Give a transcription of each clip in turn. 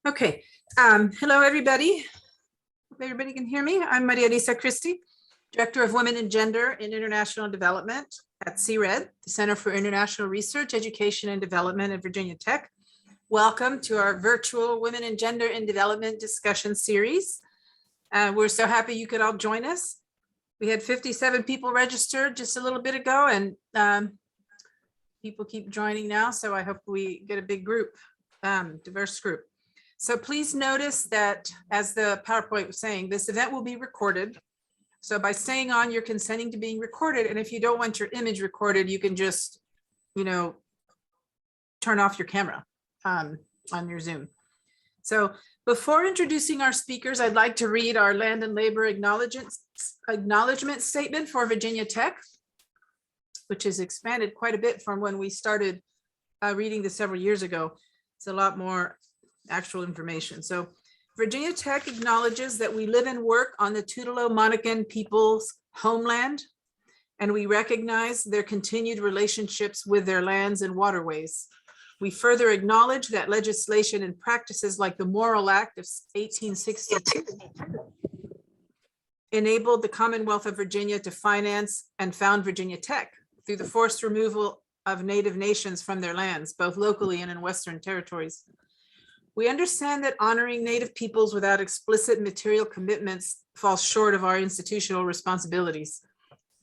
Okay, hello everybody. Hope everybody can hear me. I'm Maria Lisa Christie, Director of Women and Gender in International Development at CRED, the Center for International Research, Education and Development at Virginia Tech. Welcome to our virtual Women and Gender in Development discussion series. We're so happy you could all join us. We had 57 people registered just a little bit ago, and people keep joining now, so I hope we get a big group, diverse group. So please notice that, as the PowerPoint was saying, this event will be recorded. So by staying on, you're consenting to being recorded. And if you don't want your image recorded, you can just, turn off your camera on your Zoom. So before introducing our speakers, I'd like to read our land and labor acknowledgement statement for Virginia Tech, which has expanded quite a bit from when we started reading this several years ago. It's a lot more actual information. So Virginia Tech acknowledges that we live and work on the Tutelo-Monacan people's homeland, and we recognize their continued relationships with their lands and waterways. We further acknowledge that legislation and practices like the Morrill Act of 1862 enabled the Commonwealth of Virginia to finance and found Virginia Tech through the forced removal of Native nations from their lands, both locally and in Western territories. We understand that honoring Native peoples without explicit material commitments falls short of our institutional responsibilities.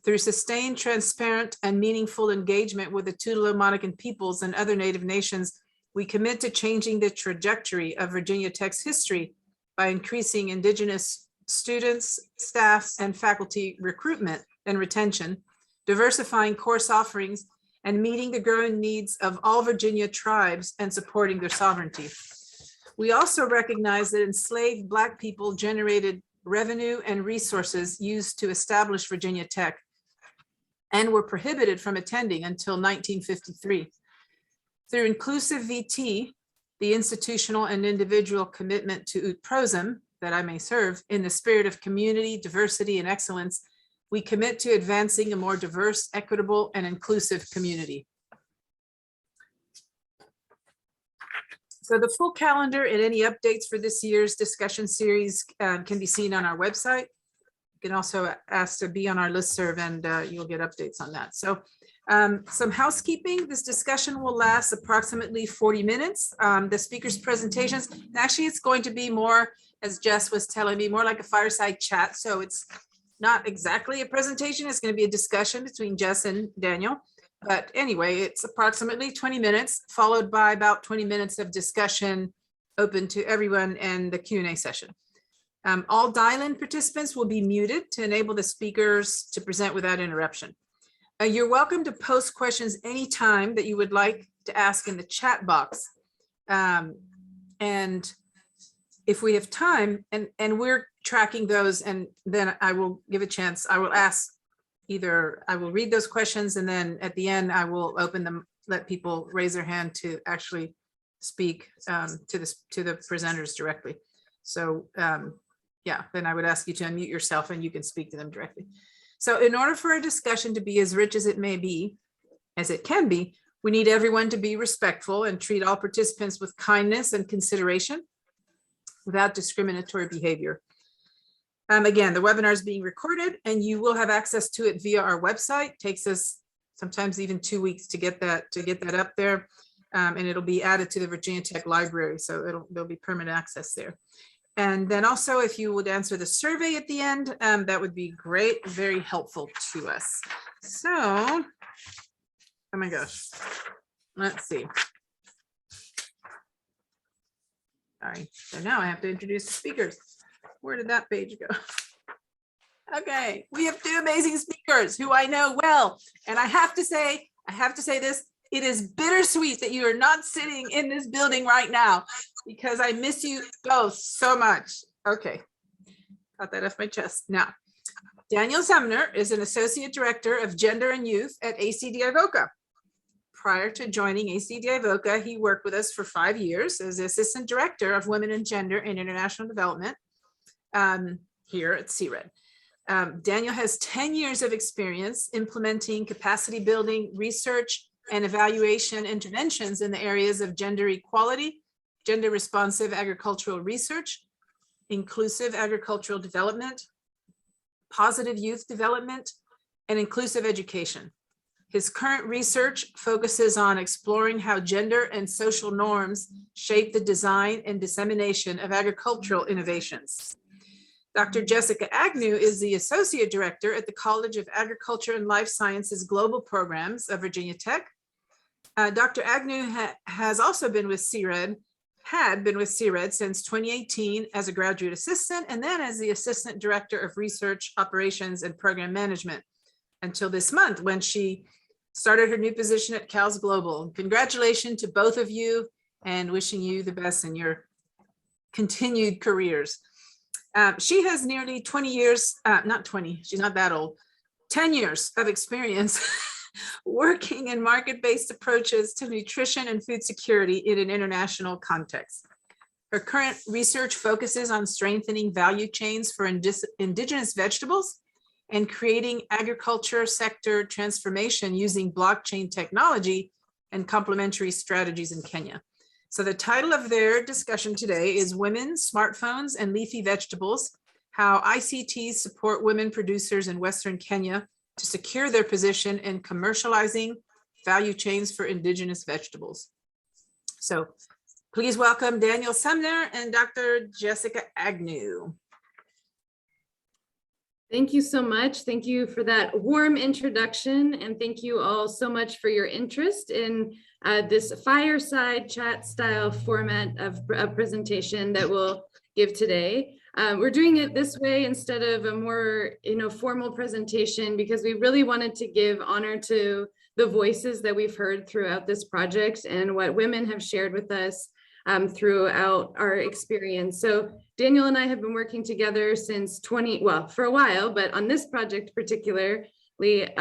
Through sustained, transparent, and meaningful engagement with the Tutelo-Monacan peoples and other Native nations, we commit to changing the trajectory of Virginia Tech's history by increasing Indigenous students, staff, and faculty recruitment and retention, diversifying course offerings, and meeting the growing needs of all Virginia tribes and supporting their sovereignty. We also recognize that enslaved Black people generated revenue and resources used to establish Virginia Tech and were prohibited from attending until 1953. Through inclusive VT, the institutional and individual commitment to Ut Prosum that I may serve in the spirit of community, diversity, and excellence, we commit to advancing a more diverse, equitable, and inclusive community. So the full calendar and any updates for this year's discussion series can be seen on our website. You can also ask to be on our listserv, and you'll get updates on that. So some housekeeping. This discussion will last approximately 40 minutes. The speakers' presentations, actually it's going to be more, as Jess was telling me, more like a fireside chat. So it's not exactly a presentation. It's going to be a discussion between Jess and Daniel. But anyway, it's approximately 20 minutes, followed by about 20 minutes of discussion open to everyone and the Q&A session. All dial-in participants will be muted to enable the speakers to present without interruption. You're welcome to post questions anytime that you would like to ask in the chat box. And if we have time, and we're tracking those, and then I will give a chance, I will ask, either I will read those questions, and then at the end I will open them, let people raise their hand to actually speak to the presenters directly. So yeah, then I would ask you to unmute yourself and you can speak to them directly. So in order for our discussion to be as rich as it may be, as it can be, we need everyone to be respectful and treat all participants with kindness and consideration without discriminatory behavior. Again, the webinar is being recorded and you will have access to it via our website. Takes us sometimes even 2 weeks to get that up there. And it'll be added to the Virginia Tech library. So there'll be permanent access there. And then also, if you would answer the survey at the end, that would be great, very helpful to us. So, oh my gosh, let's see. All right, so now I have to introduce the speakers. Where did that page go? Okay, we have two amazing speakers who I know well. And I have to say this, it is bittersweet that you are not sitting in this building right now because I miss you both so much. Okay, got that off my chest. Now, Daniel Sumner is an Associate Director of Gender and Youth at ACD-IVOCA. Prior to joining ACD-IVOCA, he worked with us for 5 years as the Assistant Director of Women and Gender in International Development here at CRED. Daniel has 10 years of experience implementing capacity building, research, and evaluation interventions in the areas of gender equality, gender responsive agricultural research, inclusive agricultural development, positive youth development, and inclusive education. His current research focuses on exploring how gender and social norms shape the design and dissemination of agricultural innovations. Dr. Jessica Agnew is the Associate Director at the College of Agriculture and Life Sciences Global Programs of Virginia Tech. Dr. Agnew has also been with CRED, had been with CRED since 2018 as a graduate assistant, and then as the Assistant Director of Research, Operations, and Program Management until this month when she started her new position at CALS Global. Congratulations to both of you and wishing you the best in your continued careers. She has nearly 20 years, not 20, she's not that old, 10 years of experience working in market-based approaches to nutrition and food security in an international context. Her current research focuses on strengthening value chains for indigenous vegetables and creating agriculture sector transformation using blockchain technology and complementary strategies in Kenya. So the title of their discussion today is Women, Smartphones, and Leafy Vegetables, How ICTs Support Women Producers in Western Kenya to Secure Their Position in Commercializing Value Chains for Indigenous Vegetables. So please welcome Daniel Sumner and Dr. Jessica Agnew. Thank you so much. Thank you for that warm introduction, and thank you all so much for your interest in this fireside chat style format of a presentation that we'll give today. We're doing it this way instead of a more formal presentation because we really wanted to give honor to the voices that we've heard throughout this project and what women have shared with us throughout our experience. So Daniel and I have been working together since for a while, but on this project particularly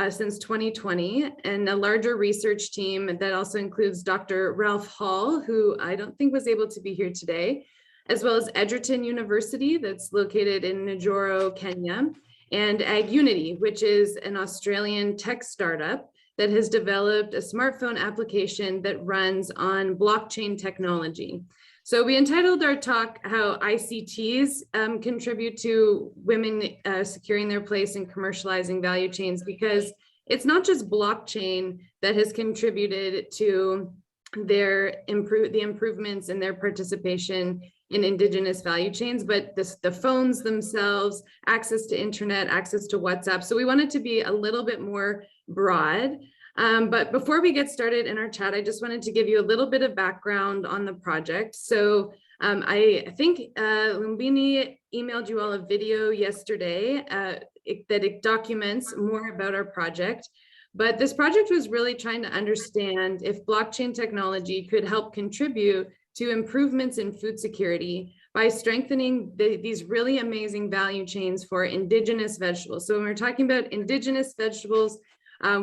since 2020, and a larger research team that also includes Dr. Ralph Hall, who I don't think was able to be here today, as well as Edgerton University that's located in Njoro, Kenya, and AgUnity, which is an Australian tech startup that has developed a smartphone application that runs on blockchain technology. So we entitled our talk, How ICTs Contribute to Women Securing Their Place in Commercializing Value Chains, because it's not just blockchain that has contributed to the improvements in their participation in indigenous value chains, but the phones themselves, access to internet, access to WhatsApp. So we wanted to be a little bit more broad. But before we get started in our chat, I just wanted to give you a little bit of background on the project. So I think Lumbini emailed you all a video yesterday that it documents more about our project. But this project was really trying to understand if blockchain technology could help contribute to improvements in food security by strengthening these really amazing value chains for indigenous vegetables. So when we're talking about indigenous vegetables,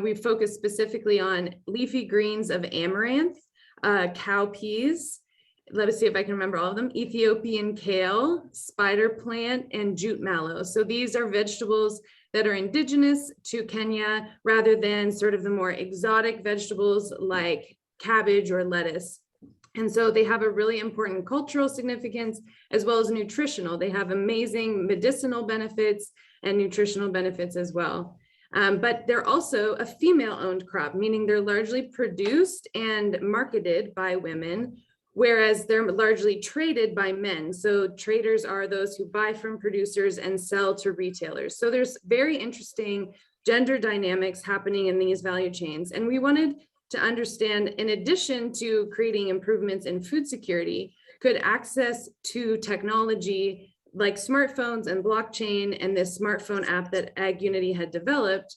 we focus specifically on leafy greens of amaranth, cowpeas, let us see if I can remember all of them, Ethiopian kale, spider plant, and jute mallow. So these are vegetables that are indigenous to Kenya rather than sort of the more exotic vegetables like cabbage or lettuce. And so they have a really important cultural significance as well as nutritional. They have amazing medicinal benefits and nutritional benefits as well. But they're also a female-owned crop, meaning they're largely produced and marketed by women, whereas they're largely traded by men. So traders are those who buy from producers and sell to retailers. So there's very interesting gender dynamics happening in these value chains. And we wanted to understand, in addition to creating improvements in food security, could access to technology like smartphones and blockchain and this smartphone app that AgUnity had developed,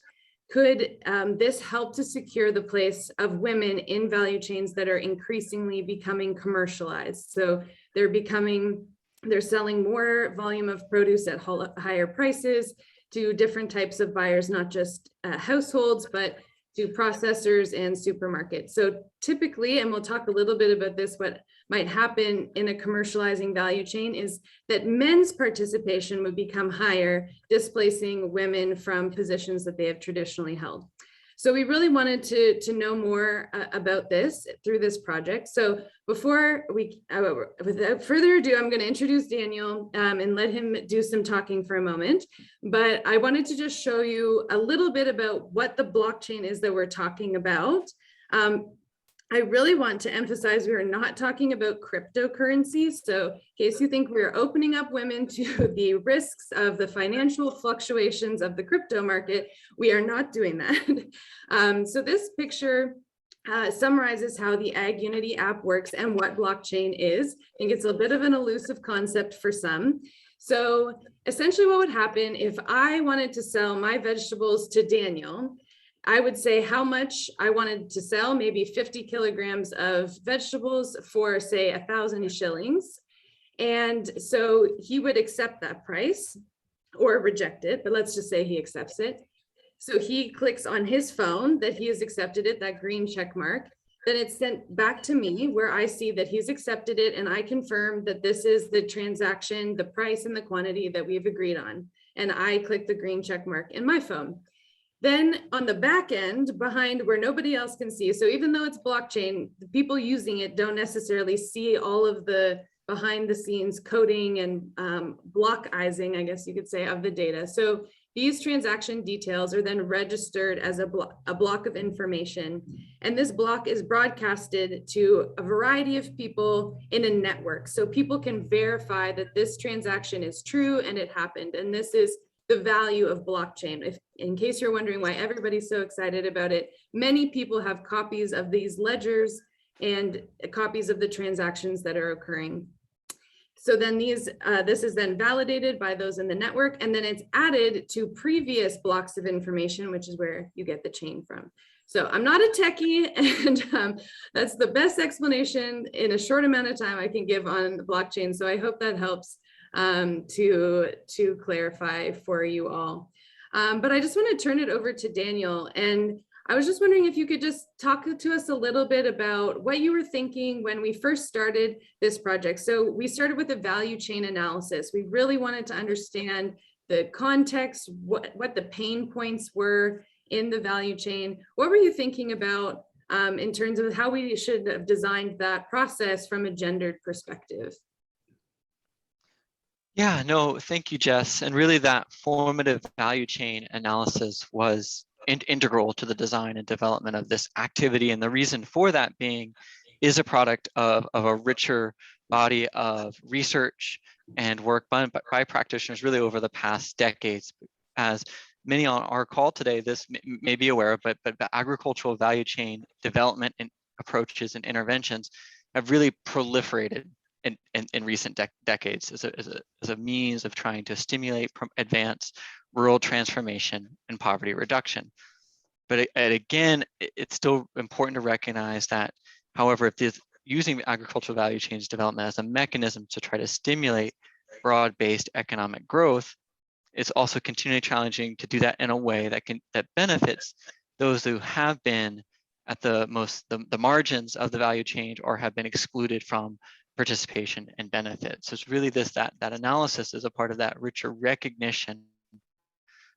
could this help to secure the place of women in value chains that are increasingly becoming commercialized? So they're selling more volume of produce at higher prices to different types of buyers, not just households, but to processors and supermarkets. So typically, and we'll talk a little bit about this, what might happen in a commercializing value chain is that men's participation would become higher, displacing women from positions that they have traditionally held. So we really wanted to know more about this through this project. So before we, without further ado, I'm going to introduce Daniel and let him do some talking for a moment. But I wanted to just show you a little bit about what the blockchain is that we're talking about. I really want to emphasize we are not talking about cryptocurrency. So in case you think we're opening up women to the risks of the financial fluctuations of the crypto market, we are not doing that. So this picture summarizes how the Ag Unity app works and what blockchain is. I think it's a bit of an elusive concept for some. So essentially what would happen if I wanted to sell my vegetables to Daniel, I would say how much I wanted to sell, maybe 50 kilograms of vegetables for say 1,000 shillings. And so he would accept that price or reject it, but let's just say he accepts it. So he clicks on his phone that he has accepted it, that green check mark. Then it's sent back to me where I see that he's accepted it and I confirm that this is the transaction, the price and the quantity that we've agreed on. And I click the green check mark in my phone. Then on the back end, behind where nobody else can see, so even though it's blockchain, the people using it don't necessarily see all of the behind the scenes coding and blockizing, I guess you could say, of the data. So these transaction details are then registered as a block of information. And this block is broadcasted to a variety of people in a network. So people can verify that this transaction is true and it happened. And this is the value of blockchain. If, in case you're wondering why everybody's so excited about it, many people have copies of these ledgers and copies of the transactions that are occurring. So then this is then validated by those in the network, and then it's added to previous blocks of information, which is where you get the chain from. So I'm not a techie, and that's the best explanation in a short amount of time I can give on the blockchain. So I hope that helps to clarify for you all. But I just want to turn it over to Daniel. And I was just wondering if you could just talk to us a little bit about what you were thinking when we first started this project. So we started with a value chain analysis. We really wanted to understand the context, what the pain points were in the value chain. What were you thinking about in terms of how we should have designed that process from a gendered perspective? Yeah, no, thank you, Jess. And really that formative value chain analysis was integral to the design and development of this activity. And the reason for that being is a product of a richer body of research and work by practitioners really over the past decades. As many on our call today, this may be aware of, but the agricultural value chain development and approaches and interventions have really proliferated in recent decades as a means of trying to stimulate, advance rural transformation and poverty reduction. But again, it's still important to recognize that, however, if this using agricultural value chains development as a mechanism to try to stimulate broad-based economic growth, it's also continually challenging to do that in a way that benefits those who have been at the margins of the value chain or have been excluded from participation and benefit. So it's really that analysis is a part of that richer recognition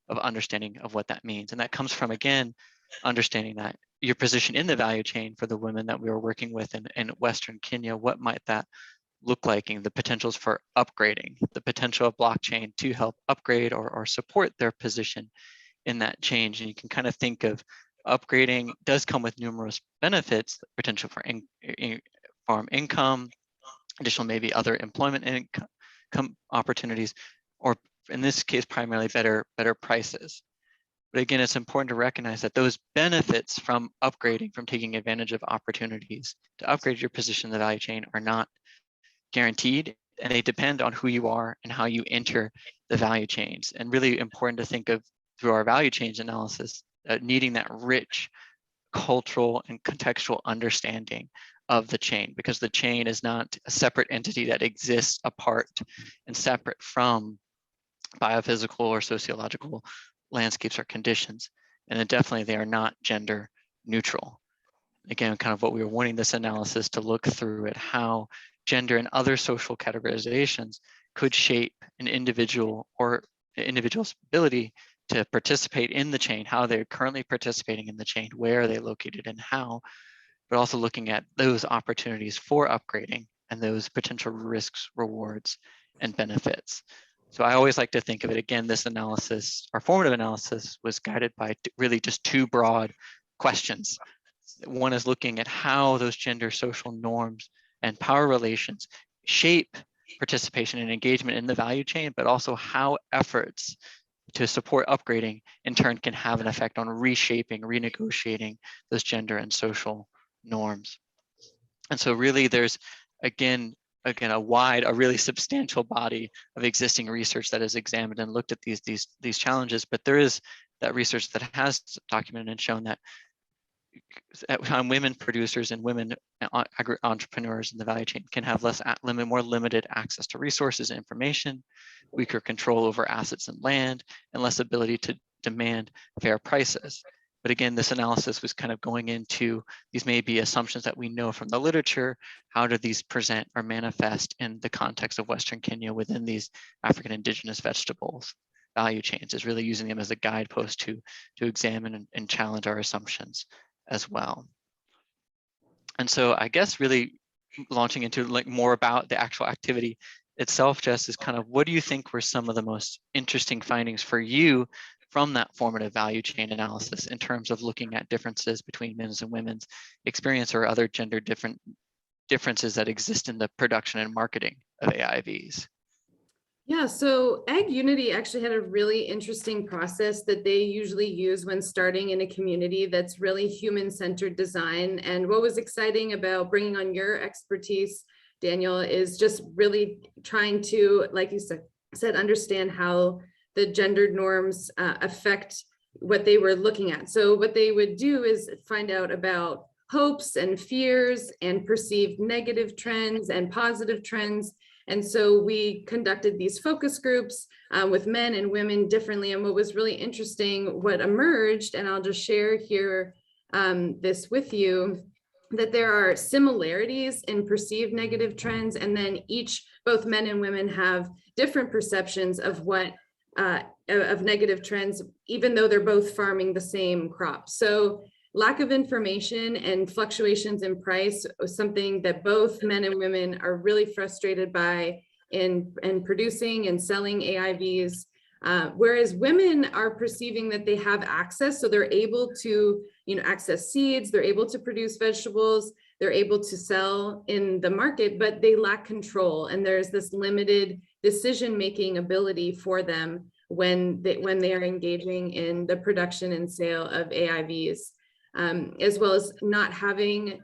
of understanding of what that means. And that comes from, again, understanding that your position in the value chain for the women that we were working with in Western Kenya, what might that look like, and the potentials for upgrading, the potential of blockchain to help upgrade or support their position in that change. And you can kind of think of upgrading does come with numerous benefits, the potential for farm income, additional maybe other employment income opportunities, or in this case, primarily better prices. But again, it's important to recognize that those benefits from upgrading, from taking advantage of opportunities to upgrade your position in the value chain are not guaranteed, and they depend on who you are and how you enter the value chains. And really important to think of through our value chains analysis, needing that rich cultural and contextual understanding of the chain, because the chain is not a separate entity that exists apart and separate from biophysical or sociological landscapes or conditions. And then definitely they are not gender neutral. Again, kind of what we were wanting this analysis to look through at how gender and other social categorizations could shape an individual or individual's ability to participate in the chain, how they're currently participating in the chain, where are they located and how, but also looking at those opportunities for upgrading and those potential risks, rewards, and benefits. So I always like to think of it, again, this analysis, our formative analysis, was guided by really just two broad questions. One is looking at how those gender social norms and power relations shape participation and engagement in the value chain, but also how efforts to support upgrading in turn can have an effect on reshaping, renegotiating those gender and social norms. And so really there's, again, a really substantial body of existing research that has examined and looked at these challenges, but there is that research that has documented and shown that women producers and women entrepreneurs in the value chain can have more limited access to resources and information, weaker control over assets and land, and less ability to demand fair prices. But again, this analysis was kind of going into, these may be assumptions that we know from the literature. How do these present or manifest in the context of Western Kenya within these African indigenous vegetables value chains? Is really using them as a guidepost to examine and challenge our assumptions as well. And so I guess really launching into like more about the actual activity itself, Jess, is kind of, what do you think were some of the most interesting findings for you from that formative value chain analysis in terms of looking at differences between men's and women's experience or other gender differences that exist in the production and marketing of AIVs? Yeah, so Ag Unity actually had a really interesting process that they usually use when starting in a community that's really human-centered design. And what was exciting about bringing on your expertise, Daniel, is just really trying to, like you said, understand how the gendered norms affect what they were looking at. So what they would do is find out about hopes and fears and perceived negative trends and positive trends. And so we conducted these focus groups with men and women differently. And what was really interesting, what emerged, and I'll just share here this with you, that there are similarities in perceived negative trends, and then both men and women have different perceptions of what of negative trends, even though they're both farming the same crop. So lack of information and fluctuations in price was something that both men and women are really frustrated by in producing and selling AIVs. Whereas women are perceiving that they have access, so they're able to, access seeds, they're able to produce vegetables, they're able to sell in the market, but they lack control, and there's this limited decision-making ability for them when they are engaging in the production and sale of AIVs, as well as not having,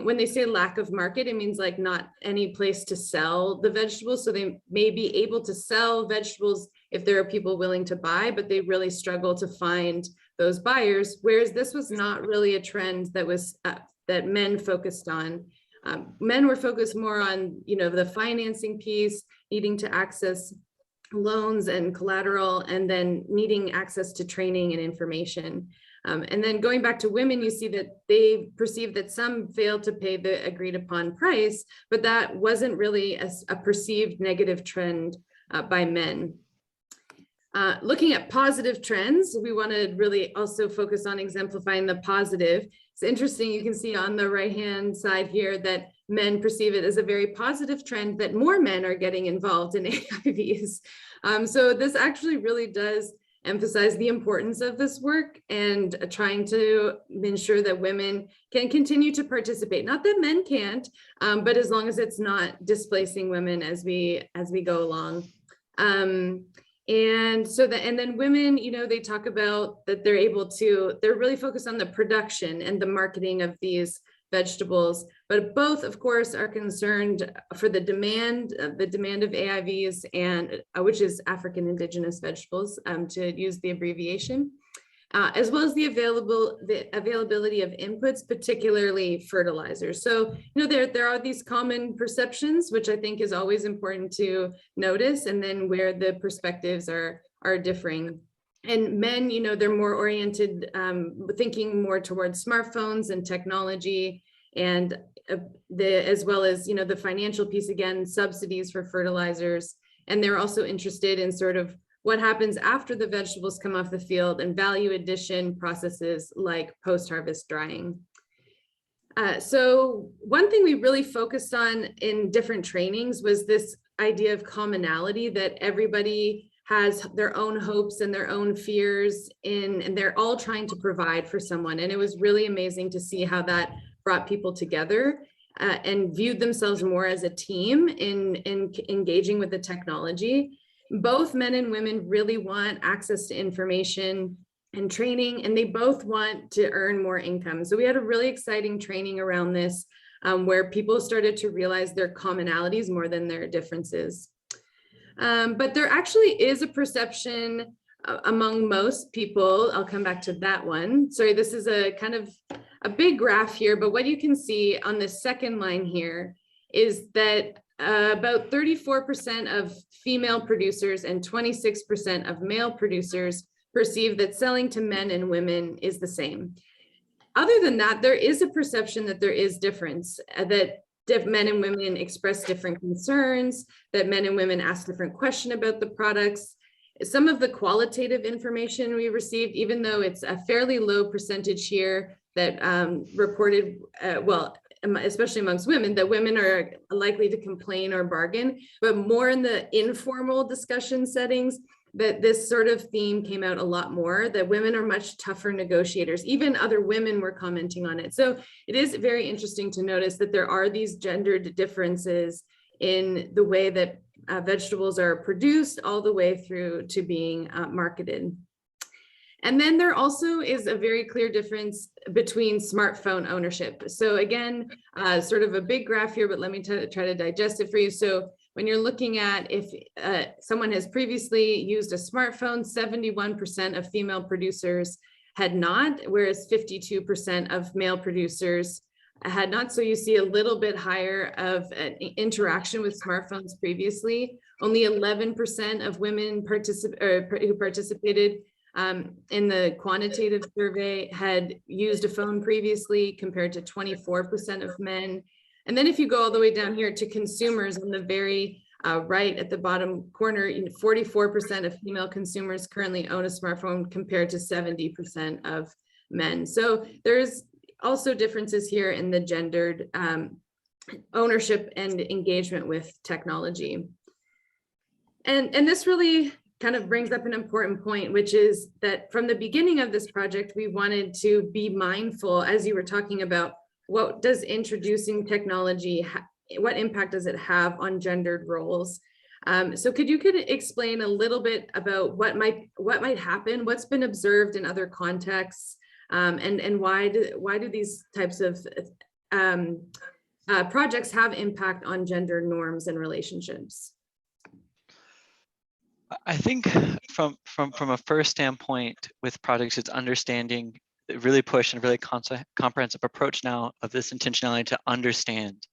when they say lack of market, it means like not any place to sell the vegetables. So they may be able to sell vegetables if there are people willing to buy, but they really struggle to find those buyers. Whereas this was not really a trend that was that men focused on. Men were focused more on, the financing piece, needing to access loans and collateral, and then needing access to training and information. And then going back to women, you see that they perceive that some failed to pay the agreed upon price, but that wasn't really a perceived negative trend by men. Looking at positive trends, we want to really also focus on exemplifying the positive. It's interesting, you can see on the right-hand side here that men perceive it as a very positive trend that more men are getting involved in AIVs. So this actually really does emphasize the importance of this work and trying to ensure that women can continue to participate. Not that men can't, but as long as it's not displacing women as we go along. And then women, they talk about that they're really focused on the production and the marketing of these vegetables, but both, of course, are concerned for the demand of AIVs, and which is African Indigenous Vegetables, to use the abbreviation, as well as the availability of inputs, particularly fertilizers. So, there are these common perceptions, which I think is always important to notice, and then where the perspectives are differing. And men, they're more oriented, thinking more towards smartphones and technology, and as well as, the financial piece, again, subsidies for fertilizers. And they're also interested in sort of what happens after the vegetables come off the field, and value addition processes like post-harvest drying. So one thing we really focused on in different trainings was this idea of commonality, that everybody has their own hopes and their own fears and they're all trying to provide for someone. And it was really amazing to see how that brought people together and viewed themselves more as a team in engaging with the technology. Both men and women really want access to information and training, and they both want to earn more income. So we had a really exciting training around this where people started to realize their commonalities more than their differences. But there actually is a perception among most people. I'll come back to that one. Sorry, this is a kind of a big graph here, but what you can see on the second line here is that about 34% of female producers and 26% of male producers perceive that selling to men and women is the same. Other than that, there is a perception that there is difference, that men and women express different concerns, that men and women ask different questions about the products. Some of the qualitative information we received, even though it's a fairly low percentage here that reported, well, especially amongst women, that women are likely to complain or bargain, but more in the informal discussion settings, that this sort of theme came out a lot more, that women are much tougher negotiators. Even other women were commenting on it. So it is very interesting to notice that there are these gendered differences in the way that vegetables are produced all the way through to being marketed. And then there also is a very clear difference between smartphone ownership. So again, sort of a big graph here, but let me try to digest it for you. So when you're looking at if someone has previously used a smartphone, 71% of female producers had not, whereas 52% of male producers had not. So you see a little bit higher of an interaction with smartphones previously. Only 11% of women who participated in the quantitative survey had used a phone previously, compared to 24% of men. And then if you go all the way down here to consumers on the very right at the bottom corner, 44% of female consumers currently own a smartphone, compared to 70% of men. So there's also differences here in the gendered ownership and engagement with technology. And this really kind of brings up an important point, which is that from the beginning of this project, we wanted to be mindful, as you were talking about, what does introducing technology, what impact does it have on gendered roles? So could you explain a little bit about what might happen, what's been observed in other contexts, and why do these types of projects have impact on gender norms and relationships? I think from a first standpoint with projects, it's understanding, really push and really comprehensive approach now of this intentionality to understand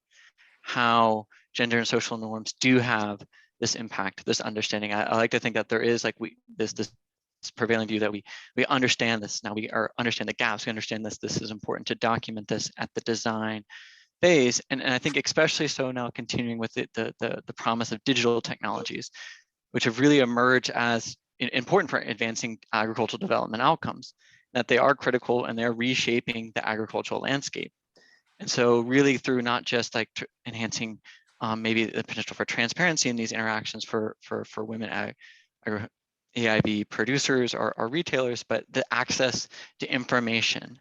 how gender and social norms do have this impact, this understanding. I like to think that there is like this prevailing view that we understand this now. We understand the gaps. We understand this. This is important to document this at the design phase, and I think especially so now, continuing with the promise of digital technologies, which have really emerged as important for advancing agricultural development outcomes, that they are critical and they're reshaping the agricultural landscape. And so really through not just like enhancing maybe the potential for transparency in these interactions for women AIV producers or retailers, but the access to information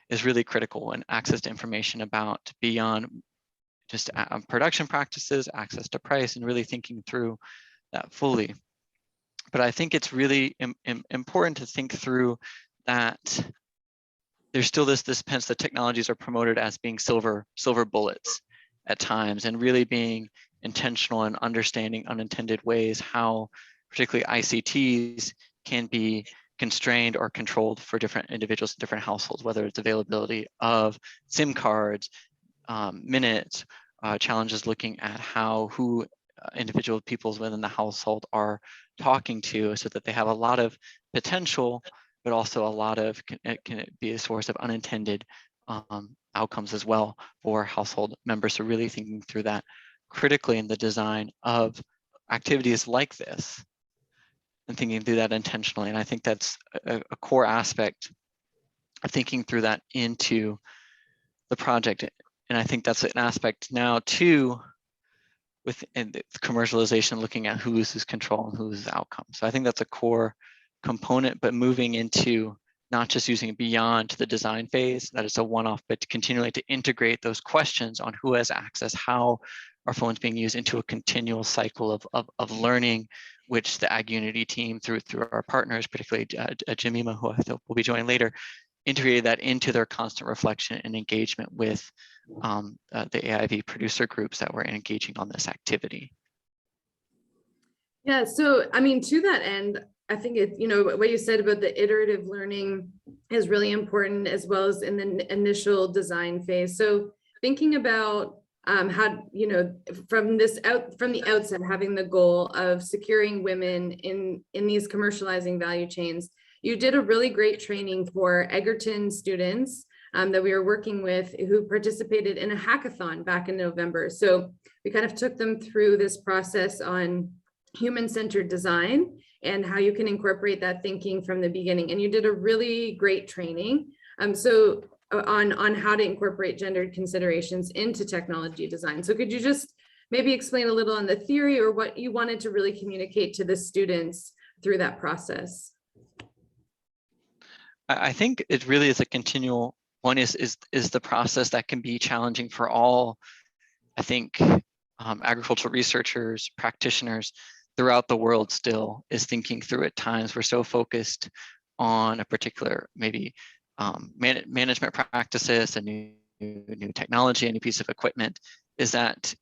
is really critical, and access to information about beyond just production practices, access to price, and really thinking through that fully. But I think it's really important to think through that there's still this sense that technologies are promoted as being silver bullets at times, and really being intentional and understanding unintended ways how particularly ICTs can be constrained or controlled for different individuals in different households, whether it's availability of SIM cards, minutes, challenges looking at who individual peoples within the household are talking to, so that they have a lot of potential, but also a lot of can be a source of unintended outcomes as well for household members. So really thinking through that critically in the design of activities like this. and thinking through that intentionally. And I think that's a core aspect of thinking through that into the project. And I think that's an aspect now too, with the commercialization, looking at who loses control and who loses outcome. So I think that's a core component, but moving into not just using it beyond the design phase, that it's a one-off, but continually to integrate those questions on who has access, how are phones being used, into a continual cycle of learning, which the Ag Unity team through our partners, particularly Jemima, who I think will be joining later, integrated that into their constant reflection and engagement with the AIV producer groups that were engaging on this activity. Yeah, so I mean, to that end, I think it, you know, what you said about the iterative learning is really important, as well as in the initial design phase. So thinking about how, you know, from the outset, having the goal of securing women in these commercializing value chains, you did a really great training for Edgerton students that we were working with, who participated in a hackathon back in November. So we kind of took them through this process on human-centered design and how you can incorporate that thinking from the beginning. And you did a really great training on how to incorporate gendered considerations into technology design. So could you just maybe explain a little on the theory, or what you wanted to really communicate to the students through that process? I think it really is a continual one, is the process that can be challenging for all, I think, agricultural researchers, practitioners throughout the world still, is thinking through at times. We're so focused on a particular maybe management practices, a new technology, any piece of equipment, is that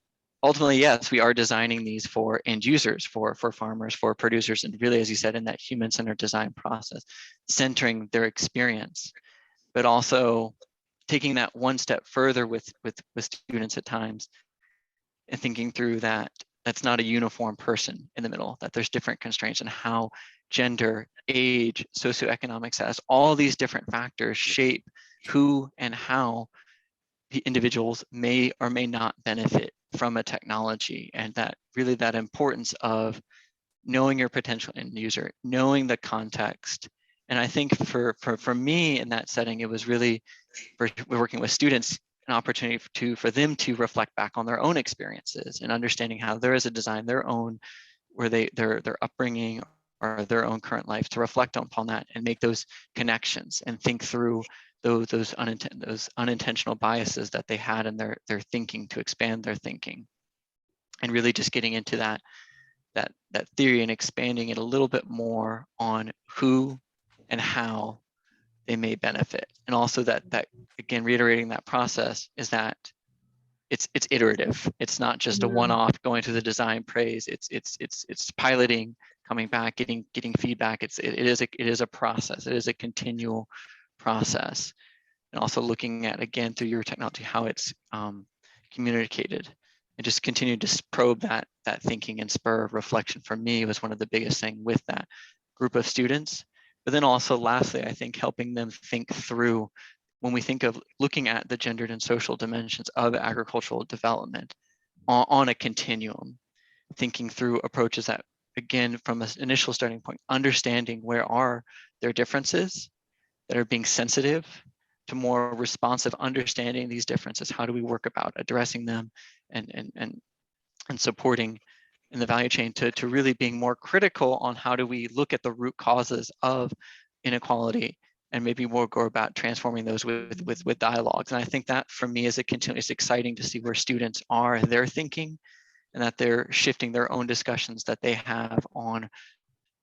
ultimately, yes, we are designing these for end users, for farmers, for producers, and really, as you said, in that human-centered design process, centering their experience, but also taking that one step further with students at times, and thinking through that that's not a uniform person in the middle, that there's different constraints, and how gender, age, socioeconomic status, all these different factors shape who and how the individuals may or may not benefit from a technology. And that really, that importance of knowing your potential end user, knowing the context. And I think for me in that setting, it was really, for working with students, an opportunity for them to reflect back on their own experiences and understanding how there is a design, their own, where their upbringing or their own current life, to reflect upon that and make those connections and think through those unintentional biases that they had in their thinking, to expand their thinking, and really just getting into that theory and expanding it a little bit more on who and how they may benefit. And also that again, reiterating that process, is that it's iterative. It's not just a one-off going through the design praise. It's piloting, coming back, getting feedback. It is a process. It is a continual process. And also looking at, again, through your technology, how it's communicated, and just continue to probe that thinking and spur reflection. For me, was one of the biggest things with that group of students. But then also lastly, I think helping them think through, when we think of looking at the gendered and social dimensions of agricultural development on a continuum, thinking through approaches that, again, from an initial starting point, understanding where are their differences, that are being sensitive to more responsive, understanding these differences. How do we work about addressing them and supporting in the value chain, to really being more critical on how do we look at the root causes of inequality, and maybe more go about transforming those with dialogues. And I think that for me is it's exciting to see where students are, their thinking, and that they're shifting their own discussions that they have on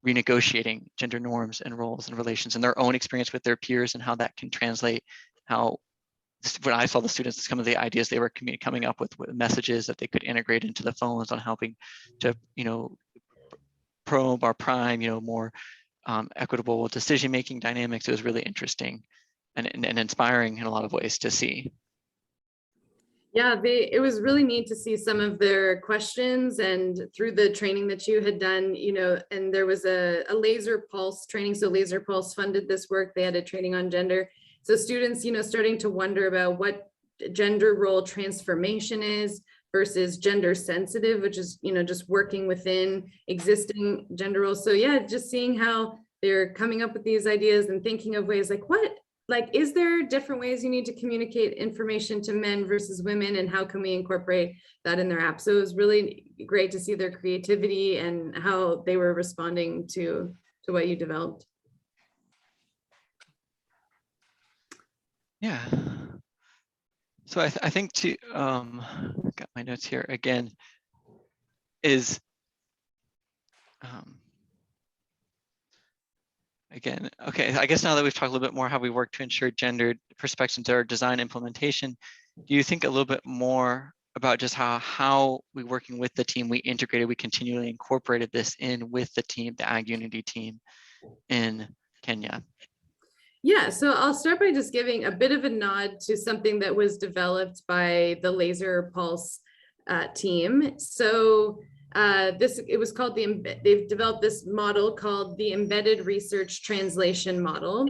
renegotiating gender norms and roles and relations, and their own experience with their peers, and how that can translate. How, when I saw the students, some of the ideas they were coming up with messages that they could integrate into the phones, on helping to, probe or prime, more equitable decision-making dynamics. It was really interesting and inspiring in a lot of ways to see. Yeah, it was really neat to see some of their questions, and through the training that you had done, and there was a laser pulse training. So Laser Pulse funded this work. They had a training on gender. So students, starting to wonder about what gender role transformation is, versus gender sensitive, which is, just working within existing gender roles. So yeah, just seeing how they're coming up with these ideas and thinking of ways is there different ways you need to communicate information to men versus women, and how can we incorporate that in their app? So it was really great to see their creativity and how they were responding to what you developed. Yeah. So I think got my notes here again, is again, okay, I guess now that we've talked a little bit more how we work to ensure gendered perspectives to our design implementation, do you think a little bit more about just how we working with the team, we continually incorporated this in with the team, the Ag Unity team in Kenya? Yeah, so I'll start by just giving a bit of a nod to something that was developed by the Laser Pulse team. So it was called they've developed this model called the Embedded Research Translation Model.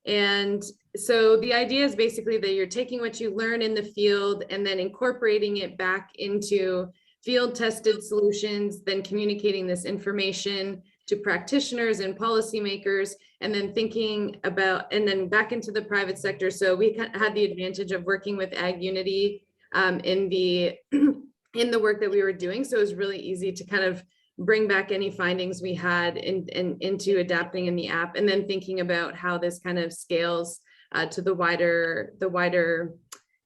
And so the idea is basically that you're taking what you learn in the field and then incorporating it back into field tested solutions, then communicating this information to practitioners and policymakers, and then thinking about, and then back into the private sector. So we had the advantage of working with Ag Unity in the work that we were doing. So it was really easy to kind of bring back any findings we had into adapting in the app, and then thinking about how this kind of scales to the wider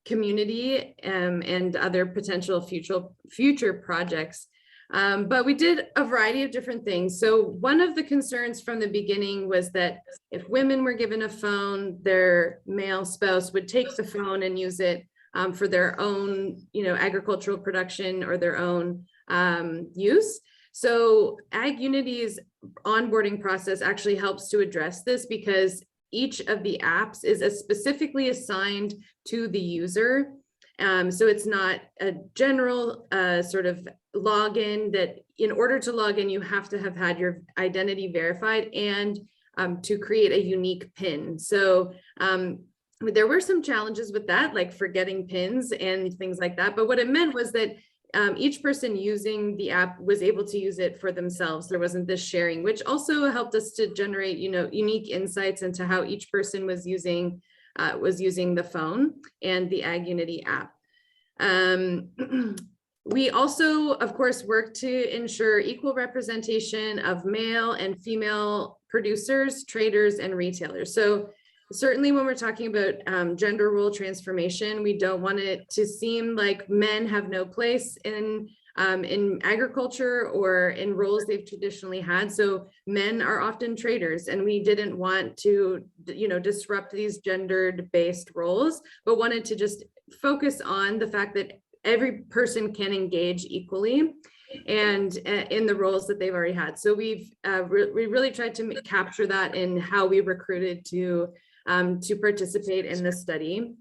community and other potential future projects. But we did a variety of different things. So one of the concerns from the beginning was that if women were given a phone, their male spouse would take the phone and use it for their own, agricultural production or their own use. So Ag Unity's onboarding process actually helps to address this, because each of the apps is specifically assigned to the user. So it's not a general sort of login that in order to log in, you have to have had your identity verified and to create a unique PIN. So there were some challenges with that, like forgetting PINs and things like that. But what it meant was that each person using the app was able to use it for themselves. There wasn't this sharing, which also helped us to generate, unique insights into how each person was using the phone and the Ag Unity app. We also, of course, work to ensure equal representation of male and female producers, traders, and retailers. So certainly when we're talking about gender role transformation, we don't want it to seem like men have no place in agriculture or in roles they've traditionally had. So men are often traders, and we didn't want to, disrupt these gendered based roles, but wanted to just focus on the fact that every person can engage equally and in the roles that they've already had. So we really tried to capture that in how we recruited to participate in the study.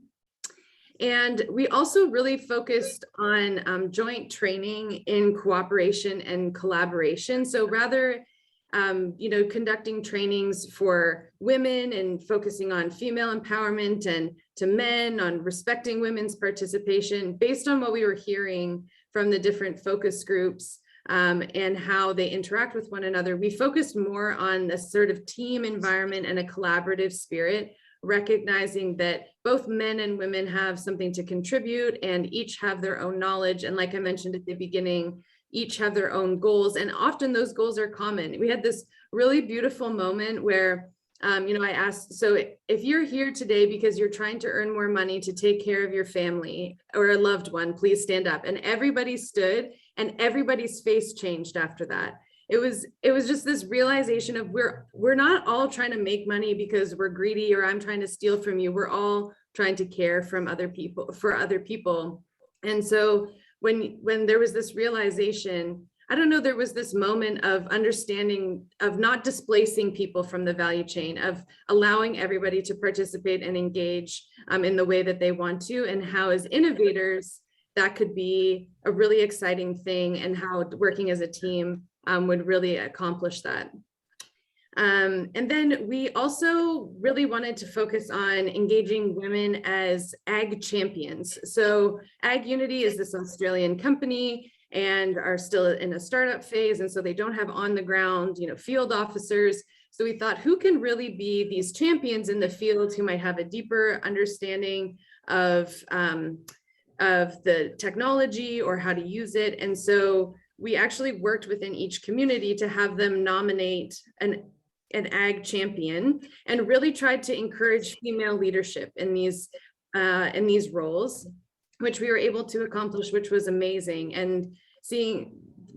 And we also really focused on joint training in cooperation and collaboration. So rather, conducting trainings for women and focusing on female empowerment, and to men on respecting women's participation based on what we were hearing from the different focus groups and how they interact with one another, we focused more on a sort of team environment and a collaborative spirit, recognizing that both men and women have something to contribute and each have their own knowledge. And like I mentioned at the beginning, each have their own goals, and often those goals are common. We had this really beautiful moment where, I asked, so if you're here today because you're trying to earn more money to take care of your family or a loved one, please stand up. And everybody stood, and everybody's face changed after that. It was just this realization of we're not all trying to make money because we're greedy or I'm trying to steal from you. We're all trying to care for other people. And so when there was this realization, there was this moment of understanding of not displacing people from the value chain, of allowing everybody to participate and engage in the way that they want to, and how as innovators, that could be a really exciting thing, and how working as a team would really accomplish that. And then we also really wanted to focus on engaging women as ag champions. So Ag Unity is this Australian company and are still in a startup phase. And so they don't have on the ground, field officers. So we thought, who can really be these champions in the field who might have a deeper understanding of the technology or how to use it. And so we actually worked within each community to have them nominate an ag champion and really tried to encourage female leadership in these roles, which we were able to accomplish, which was amazing. And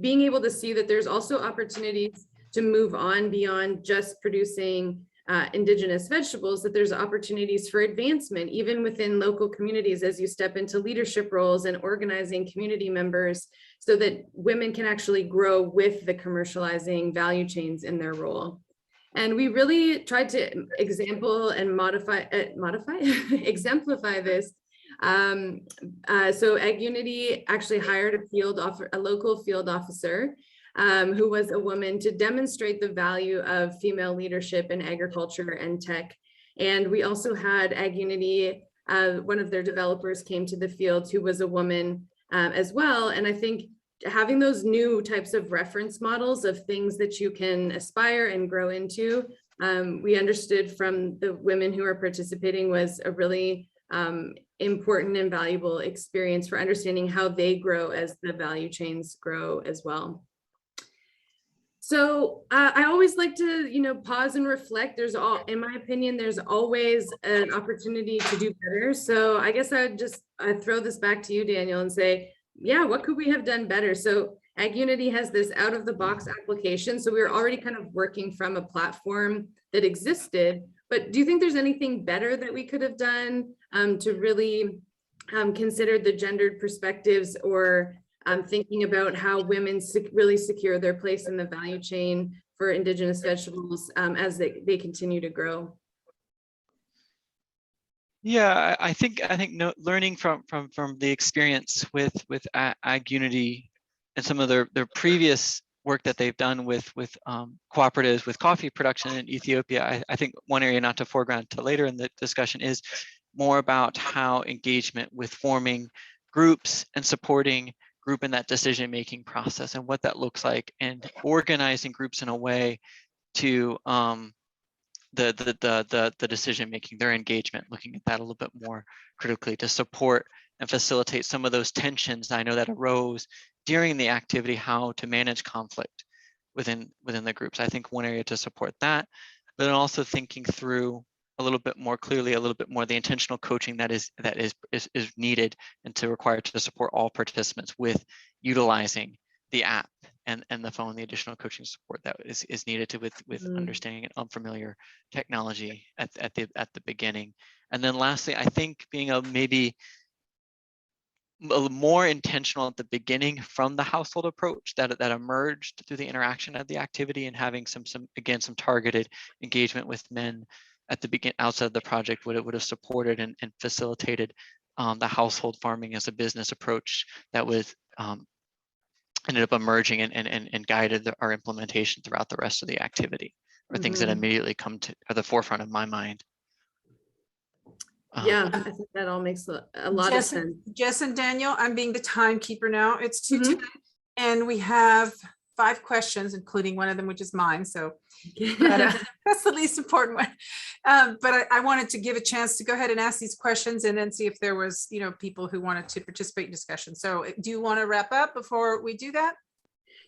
being able to see that there's also opportunities to move on beyond just producing Indigenous vegetables, that there's opportunities for advancement, even within local communities as you step into leadership roles and organizing community members so that women can actually grow with the commercializing value chains in their role. And we really tried to exemplify this. So Ag Unity actually hired a local field officer who was a woman to demonstrate the value of female leadership in agriculture and tech. And we also had Ag Unity, one of their developers came to the field who was a woman as well. And I think having those new types of reference models of things that you can aspire and grow into, we understood from the women who are participating was a really important and valuable experience for understanding how they grow as the value chains grow as well. So I always like to, pause and reflect. In my opinion, there's always an opportunity to do better. So I guess I'd throw this back to you, Daniel, and say, yeah, what could we have done better? So Ag Unity has this out of the box application. So we were already kind of working from a platform that existed, but do you think there's anything better that we could have done to really consider the gendered perspectives or thinking about how women really secure their place in the value chain for Indigenous vegetables as they continue to grow? Yeah, I think learning from the experience with Ag Unity and some of their previous work that they've done with cooperatives with coffee production in Ethiopia, I think one area not to foreground to later in the discussion is more about how engagement with forming groups and supporting group in that decision-making process and what that looks like, and organizing groups in a way to the decision-making, their engagement, looking at that a little bit more critically to support and facilitate some of those tensions I know that arose during the activity, how to manage conflict within the groups. I think one area to support that, but then also thinking through a little bit more clearly, a little bit more the intentional coaching that is needed and to require to support all participants with utilizing the app and the phone, the additional coaching support that is needed with understanding an unfamiliar technology at the beginning. And then lastly, I think being maybe more intentional at the beginning from the household approach that emerged through the interaction of the activity, and having some targeted engagement with men at the outside of the project would have supported and facilitated the household farming as a business approach that was ended up emerging and guided our implementation throughout the rest of the activity, or things that immediately come to the forefront of my mind. Yeah, I think that all makes a lot of sense. Jess and Daniel, I'm being the timekeeper now. It's 2:10, and we have 5 questions, including one of them, which is mine. So that's the least important one. But I wanted to give a chance to go ahead and ask these questions and then see if there was, people who wanted to participate in discussion. So do you want to wrap up before we do that?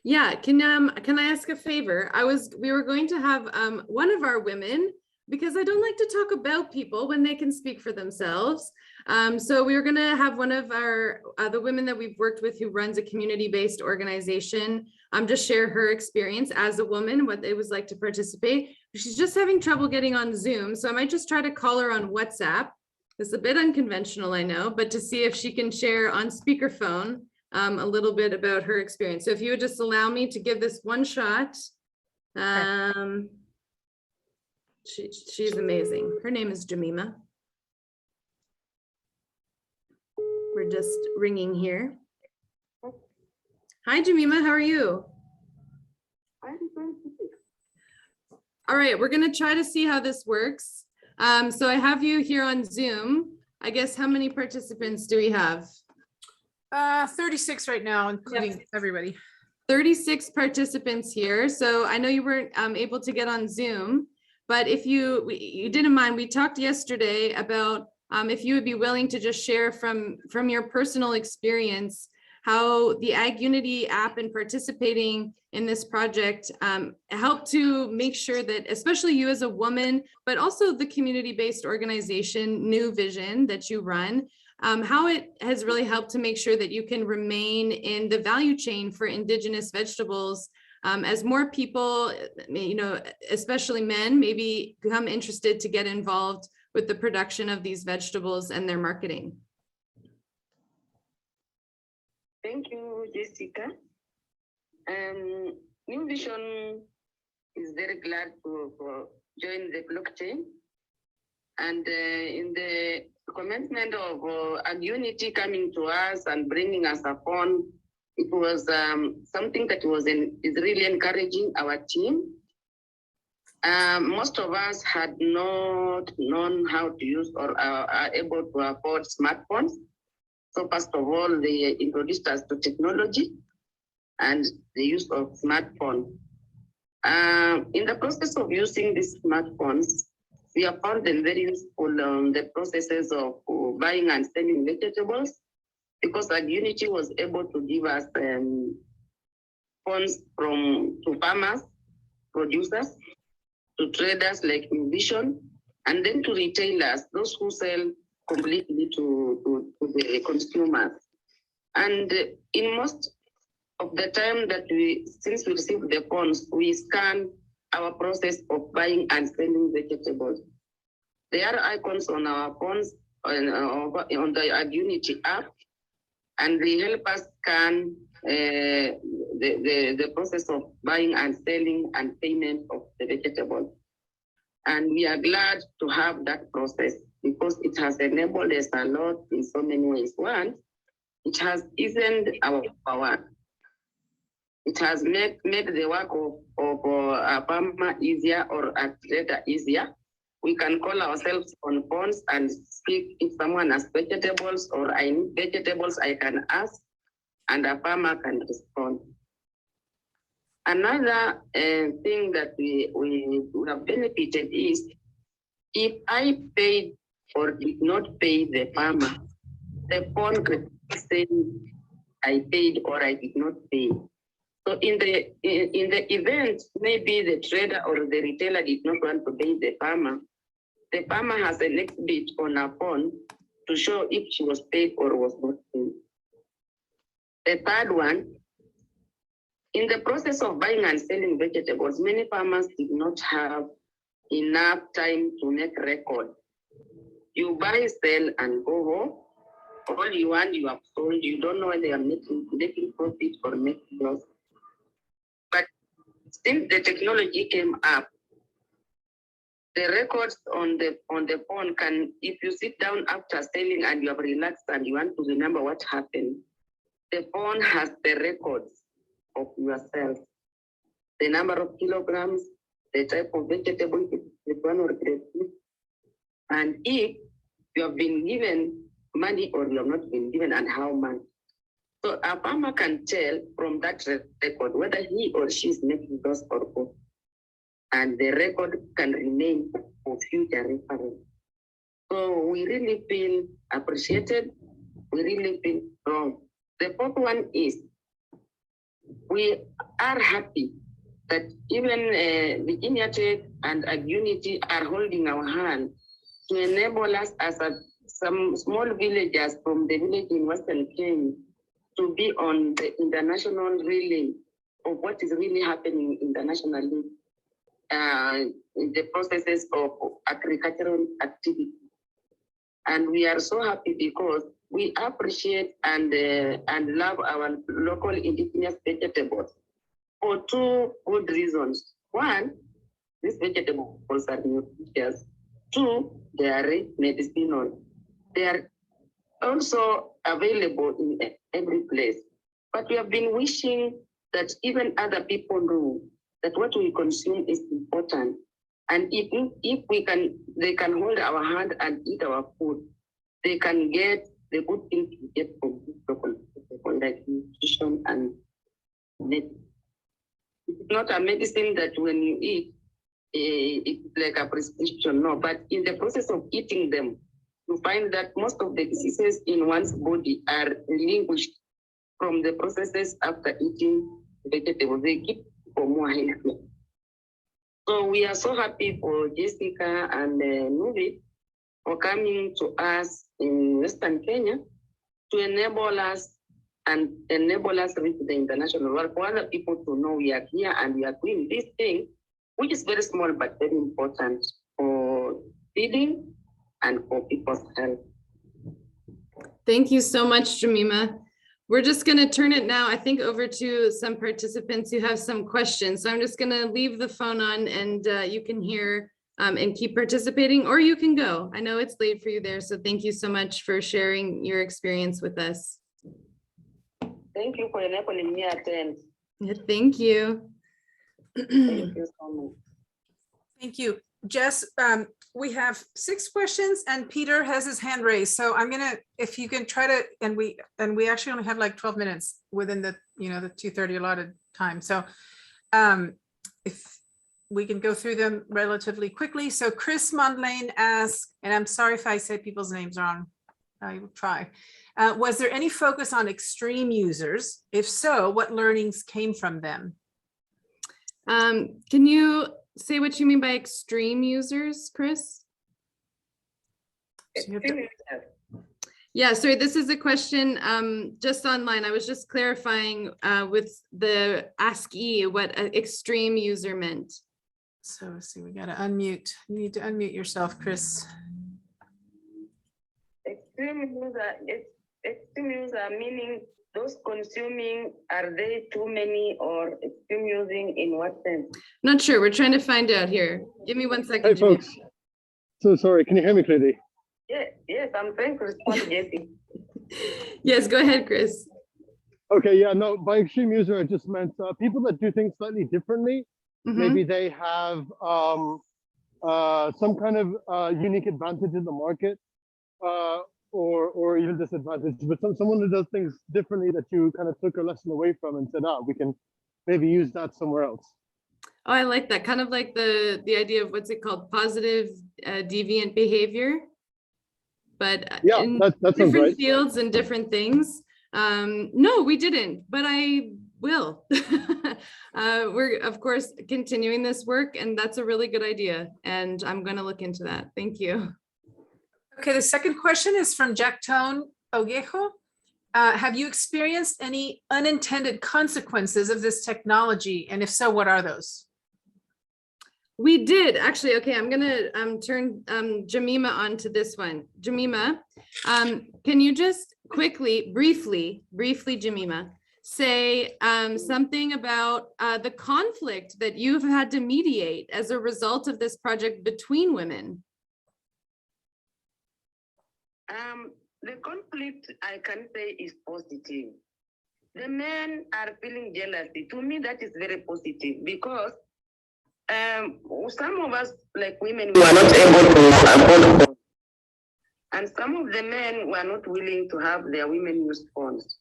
Yeah, can I ask a favor? We were going to have one of our women, because I don't like to talk about people when they can speak for themselves. So we were going to have one of the women that we've worked with who runs a community-based organization just share her experience as a woman, what it was like to participate. She's just having trouble getting on Zoom, so I might just try to call her on WhatsApp. It's a bit unconventional, I know, but to see if she can share on speakerphone a little bit about her experience. So if you would just allow me to give this one shot. She's amazing. Her name is Jemima. We're just ringing here. Hi, Jemima. How are you? All right, we're gonna try to see how this works. So I have you here on Zoom. I guess how many participants do we have? 36 right now, including everybody. 36 participants here. So I know you weren't able to get on Zoom, but if you didn't mind, we talked yesterday about if you would be willing to just share from your personal experience how the Ag Unity app and participating in this project helped to make sure that, especially you as a woman, but also the community-based organization, New Vision, that you run, how it has really helped to make sure that you can remain in the value chain for Indigenous vegetables as more people, especially men, maybe become interested to get involved with the production of these vegetables and their marketing. Thank you, Jessica. New Vision is very glad to join the blockchain. And in the commencement of Ag Unity coming to us and bringing us upon, it was something that is really encouraging our team. Most of us had not known how to use or are able to afford smartphones. So first of all, they introduced us to technology and the use of smartphone. In the process of using these smartphones, we have found them very useful on the processes of buying and selling vegetables, because Ag Unity was able to give us funds to farmers, producers, to traders like New Vision, and then to retailers, those who sell completely to the consumers. And in most of the time that since we receive the funds, we scan our process of buying and selling vegetables. There are icons on our phones on the Ag Unity app, and they help us scan the process of buying and selling and payment of the vegetables. And we are glad to have that process because it has enabled us a lot in so many ways. One, it has eased our work. It has made the work of a farmer easier or a trader easier. We can call ourselves on phones and speak if someone has vegetables or I need vegetables, I can ask, and a farmer can respond. Another thing that we have benefited is if I paid or did not pay the farmer, the phone could say I paid or I did not pay. So in the event, maybe the trader or the retailer did not want to pay the farmer has an exhibit on her phone to show if she was paid or was not paid. The third one, in the process of buying and selling vegetables, many farmers did not have enough time to make record. You buy, sell, and go home. All you want, you have sold. You don't know whether they are making profit or making loss. But since the technology came up, the records on the phone can, if you sit down after selling and you have relaxed and you want to remember what happened, the phone has the records of yourself, the number of kilograms, the type of vegetable, if one or grade, and if you have been given money or you have not been given and how much. So a farmer can tell from that record whether he or she is making loss or profit. And the record can remain for future reference. So we really feel appreciated. We really feel strong. The fourth one is we are happy that even Virginia Tech and Ag Unity are holding our hand to enable us as some small villagers from the village in Western Kenya to be on the international relay of what is really happening internationally. In the processes of agricultural activity. And we are so happy because we appreciate and love our local indigenous vegetables for two good reasons. One, these vegetables are nutritious. Two, they are medicinal. They are also available in every place. But we have been wishing that even other people know that what we consume is important And if we can, they can hold our hand and eat our food, they can get the good things we get from local people, like nutrition and medicine. It's not a medicine that when you eat, it's like a prescription, no. But in the process of eating them, you find that most of the diseases in one's body are relinquished from the processes after eating vegetables. They keep for more healthy. So we are so happy for Jessica and Nubi for coming to us in Western Kenya to enable us with the international world, for other people to know we are here and we are doing this thing, which is very small but very important for feeding and for people's health. Thank you so much, Jemima. We're just going to turn it now, I think, over to some participants who have some questions. So I'm just going to leave the phone on and you can hear and keep participating, or you can go. I know it's late for you there, so thank you so much for sharing your experience with us. Thank you for enabling me to attend. Yeah, thank you. Thank you so much. Thank you. Jess, we have 6 questions and Peter has his hand raised. So I'm gonna, if you can try to, and we actually only have like 12 minutes within the, the 2:30 allotted time. So if we can go through them relatively quickly. So Chris Mondlane asks, and I'm sorry if I say people's names wrong, I will try. Was there any focus on extreme users? If so, what learnings came from them? Can you say what you mean by extreme users, Chris? Yeah, sorry, this is a question just online. I was just clarifying with the ASCII what an extreme user meant. So let's see, we got to unmute. You need to unmute yourself, Chris. Extreme user meaning those consuming, are they too many, or extreme using in what sense? Not sure. We're trying to find out here. Give me 1 second. Hey, folks. So sorry, can you hear me clearly? Yes, I'm trying to respond, Jesse. Yes, go ahead, Chris. Okay, yeah, no, by extreme user, I just meant people that do things slightly differently. Maybe they have some kind of unique advantage in the market, or even disadvantage, but someone who does things differently that you kind of took a lesson away from and said, we can maybe use that somewhere else. Oh, I like that. Kind of like the idea of what's it called? Positive deviant behavior. But yeah, in that sounds different right. fields and different things. No, we didn't, but I will. We're, of course, continuing this work, and that's a really good idea. And I'm going to look into that. Thank you. Okay, the second question is from Jactone Ogejo. Have you experienced any unintended consequences of this technology? And if so, what are those? We did actually. Okay, I'm gonna turn Jemima onto this one. Jemima, can you just quickly, briefly, Jemima, say something about the conflict that you've had to mediate as a result of this project between women? The conflict, I can say, is positive. The men are feeling jealousy. To me, that is very positive because some of us, like women, we are not able to afford phones. And some of the men were not willing to have their women use phones.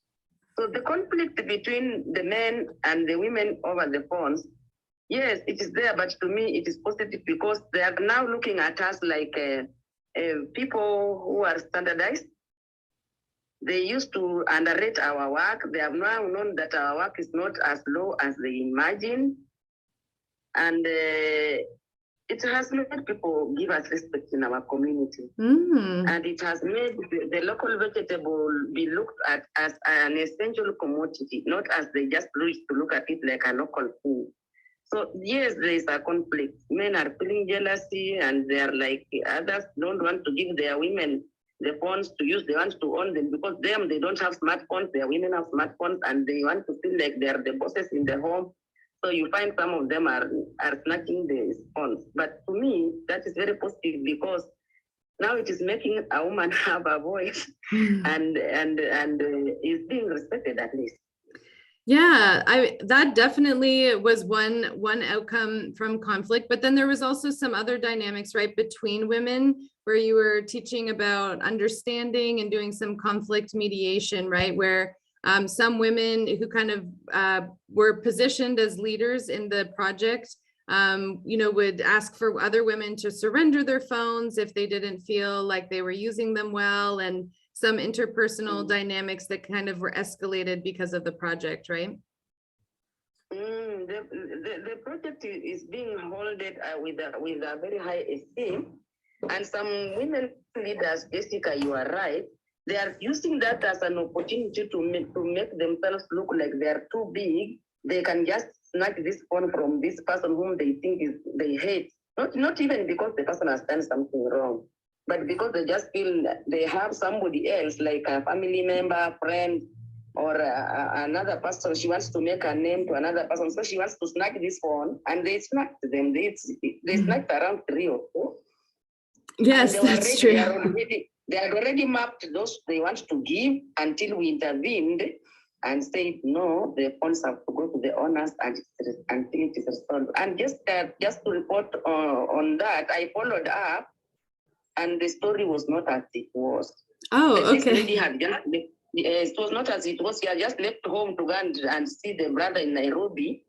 So the conflict between the men and the women over the phones, yes, it is there, but to me, it is positive because they are now looking at us like people who are standardized. They used to underrate our work. They have now known that our work is not as low as they imagine. And it has made people give us respect in our community. And it has made the local vegetable be looked at as an essential commodity, not as they just used to look at it like a local food. So yes, there is a conflict. Men are feeling jealousy and they are like, others don't want to give their women the phones to use, they want to own them because they don't have smartphones, their women have smartphones and they want to feel like they are the bosses in the home. So you find some of them are snatching the phones. But to me, that is very positive because now it is making a woman have a voice and is being respected at least. Yeah, that definitely was one outcome from conflict, but then there was also some other dynamics, right, between women, where you were teaching about understanding and doing some conflict mediation, right, where some women who kind of were positioned as leaders in the project, would ask for other women to surrender their phones if they didn't feel like they were using them well, and some interpersonal dynamics that kind of were escalated because of the project, right? The project is being held with a very high esteem, and some women leaders, Jessica, you are right, they are using that as an opportunity to make themselves look like they are too big. They can just snatch this phone from this person whom they think they hate, not even because the person has done something wrong, but because they just feel they have somebody else, like a family member, friend, or another person. She wants to make a name to another person, so she wants to snatch this phone, and they snatched them. They snatched around 3 or 4. Yes, that's true. They had already mapped those they want to give until we intervened and said, no, the phones have to go to the owners until it is resolved. And just to report on that, I followed up, and the story was not as it was. Oh, okay. This lady had just, it was not as it was. She had just left home to go and see the brother in Nairobi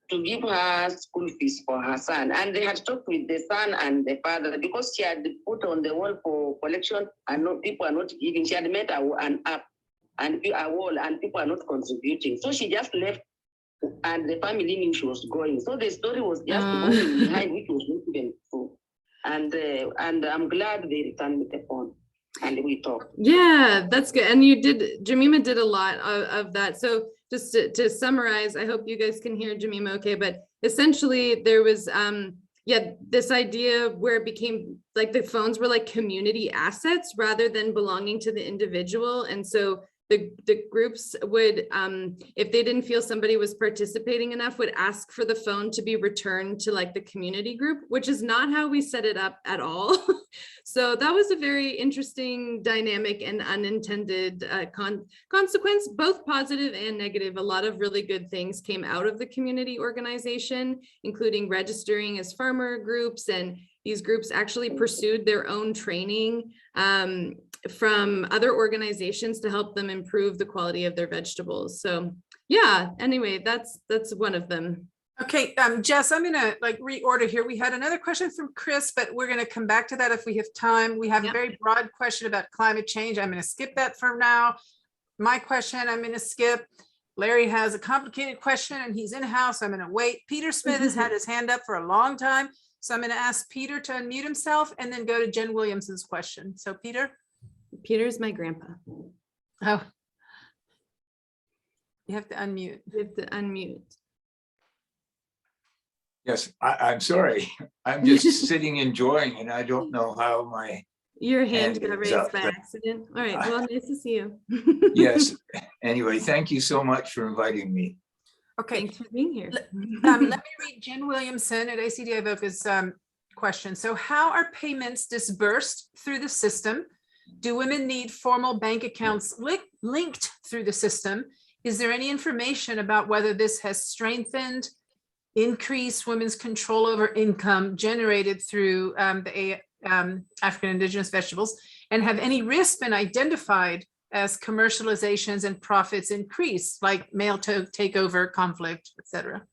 to give her school fees for her son. And they had talked with the son and the father, because she had put on the wall for collection and people are not giving. She had made an app and a wall, and people are not contributing. So she just left, and the family knew she was going. So the story was just going behind, which was not even true. And I'm glad they returned with the phone and we talked. Yeah, that's good. And Jemima did a lot of that. So just to summarize, I hope you guys can hear Jemima okay, but essentially there was this idea where it became like the phones were like community assets rather than belonging to the individual. And so the groups would, if they didn't feel somebody was participating enough, would ask for the phone to be returned to like the community group, which is not how we set it up at all. So that was a very interesting dynamic and unintended consequence, both positive and negative. A lot of really good things came out of the community organization, including registering as farmer groups, and these groups actually pursued their own training from other organizations to help them improve the quality of their vegetables. So yeah, anyway, that's one of them. Okay, Jess, I'm gonna reorder here. We had another question from Chris, but we're gonna come back to that if we have time. We have a very broad question about climate change. I'm gonna skip that for now. My question, I'm gonna skip. Larry has a complicated question and he's in-house. I'm gonna wait. Peter Smith has had his hand up for a long time. So I'm gonna ask Peter to unmute himself and then go to Jen Williamson's question. So Peter. Peter's my grandpa. Oh. You have to unmute. You have to unmute. Yes, I'm sorry. I'm just sitting enjoying, and I don't know how my your hand got raised by accident. All right. Well, nice to see you. Yes. Anyway, thank you so much for inviting me. Okay. Thanks for being here. Let me read Jen Williamson at ACD Avoca's question. So how are payments disbursed through the system? Do women need formal bank accounts linked through the system? Is there any information about whether this has strengthened, increased women's control over income generated through the African Indigenous Vegetables? And have any risks been identified as commercializations and profits increase, like male takeover, conflict, et cetera?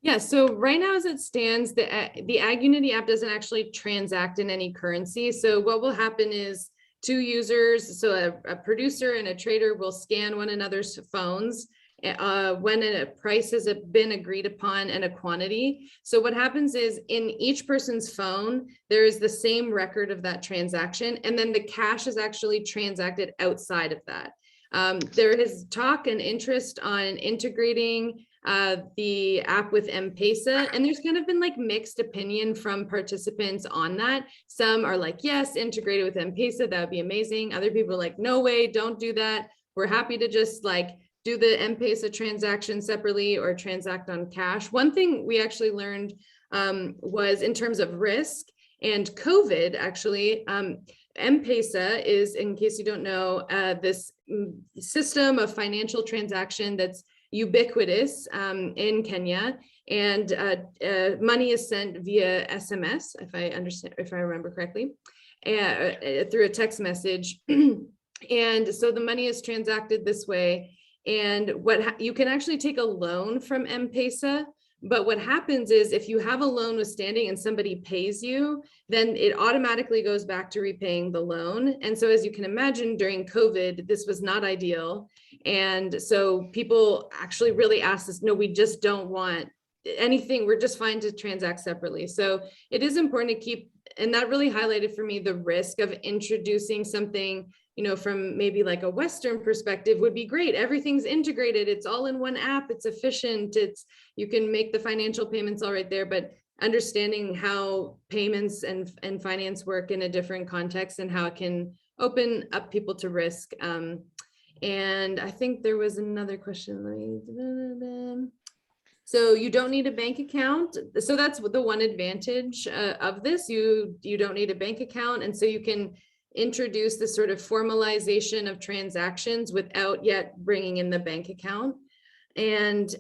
Yeah, so right now as it stands, the Ag Unity app doesn't actually transact in any currency. So what will happen is two users, so a producer and a trader, will scan one another's phones when a price has been agreed upon and a quantity. So what happens is in each person's phone, there is the same record of that transaction, and then the cash is actually transacted outside of that. There is talk and interest on integrating the app with M-Pesa, and there's kind of been like mixed opinion from participants on that. Some are like, yes, integrated with M-Pesa, that would be amazing. Other people are like, no way, don't do that. We're happy to just like do the M-Pesa transaction separately or transact on cash. One thing we actually learned was in terms of risk and COVID, actually, M-Pesa is, in case you don't know, this system of financial transaction that's ubiquitous in Kenya, and money is sent via SMS, if I remember correctly, through a text message. And so the money is transacted this way. And you can actually take a loan from M-Pesa, but what happens is if you have a loan withstanding and somebody pays you, then it automatically goes back to repaying the loan. And so as you can imagine, during COVID, this was not ideal. And so people actually really asked us, no, we just don't want anything. We're just fine to transact separately. So it is important to keep, and that really highlighted for me the risk of introducing something, you know, from maybe like a Western perspective would be great. Everything's integrated. It's all in one app. It's efficient. You can make the financial payments all right there, but understanding how payments and finance work in a different context and how it can open up people to risk. And I think there was another question. So you don't need a bank account. So that's the one advantage of this. You don't need a bank account. And so you can introduce this sort of formalization of transactions without yet bringing in the bank account. And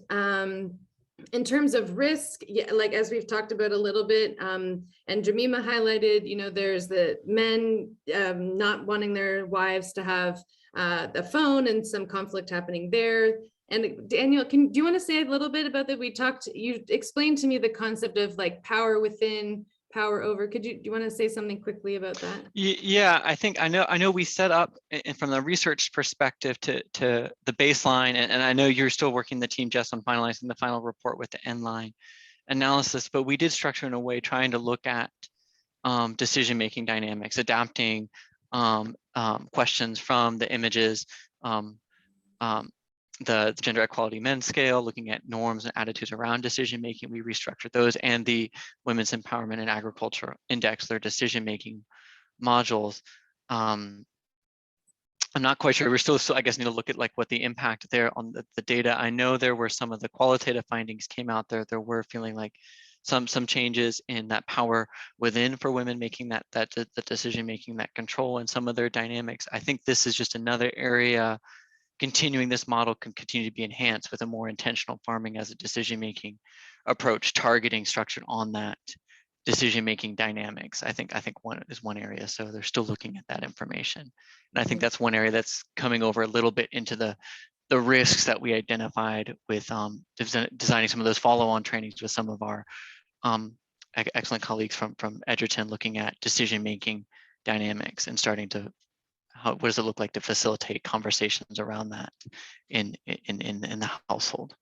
in terms of risk, yeah, like as we've talked about a little bit, and Jemima highlighted, you know, there's the men not wanting their wives to have the phone and some conflict happening there. And Daniel, do you want to say a little bit about that? You explained to me the concept of like power within, power over. Do you want to say something quickly about that? Yeah, I know we set up from the research perspective to the baseline, and I know you're still working the team, Jess, on finalizing the final report with the end line analysis, but we did structure in a way trying to look at decision-making dynamics, adapting questions from the images, the gender equality men scale, looking at norms and attitudes around decision making. We restructured those, and the Women's Empowerment and Agriculture Index, their decision making modules. I'm not quite sure. We're still, I guess, need to look at like what the impact there on the data. I know there were some of the qualitative findings came out there. There were feeling like some changes in that power within for women making that the decision making, that control, and some of their dynamics. I think this is just another area. Continuing this model can continue to be enhanced with a more intentional farming as a decision-making approach, targeting structured on that decision-making dynamics. I think one is one area. So they're still looking at that information. And I think that's one area that's coming over a little bit into the risks that we identified with designing some of those follow-on trainings with some of our excellent colleagues from Edgerton, looking at decision-making dynamics and starting to what does it look like to facilitate conversations around that in the household?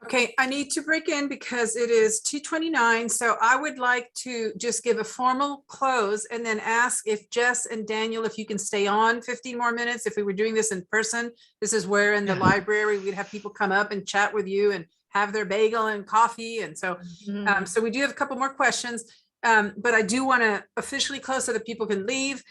Okay, I need to break in because it is 2:29. So I would like to just give a formal close and then ask if Jess and Daniel, if you can stay on 15 more minutes. If we were doing this in person, this is where in the library we'd have people come up and chat with you and have their bagel and coffee. And so, so we do have a couple more questions, but I do want to officially close so that people can leave.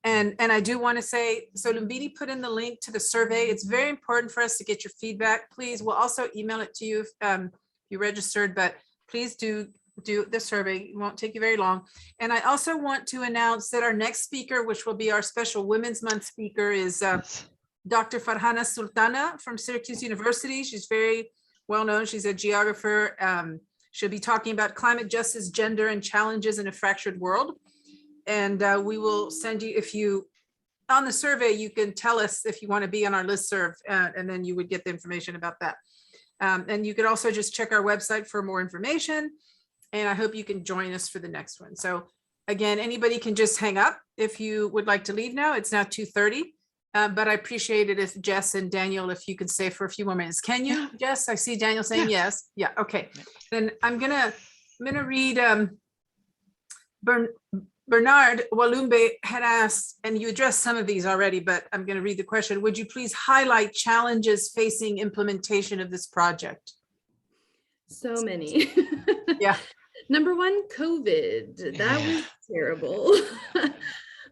And I do want to say, so Lumbini put in the link to the survey. It's very important for us to get your feedback. Please, we'll also email it to you if you registered, but please do the survey. It won't take you very long. And I also want to announce that our next speaker, which will be our special Women's Month speaker, is Dr. Farhana Sultana from Syracuse University. She's very well known. She's a geographer. She'll be talking about climate justice, gender, and challenges in a fractured world. And we will send you, if you, on the survey, you can tell us if you want to be on our listserv, and then you would get the information about that. And you could also just check our website for more information. And I hope you can join us for the next one. So again, anybody can just hang up if you would like to leave now. It's now 2:30, but I appreciate it if Jess and Daniel, if you could stay for a few more minutes. Can you, Jess? I see Daniel saying yes. Yeah, okay. Then I'm gonna read Bernard Walumbe had asked, and you addressed some of these already, but I'm going to read the question. Would you please highlight challenges facing implementation of this project? So many. Yeah. Number one, COVID. That was terrible.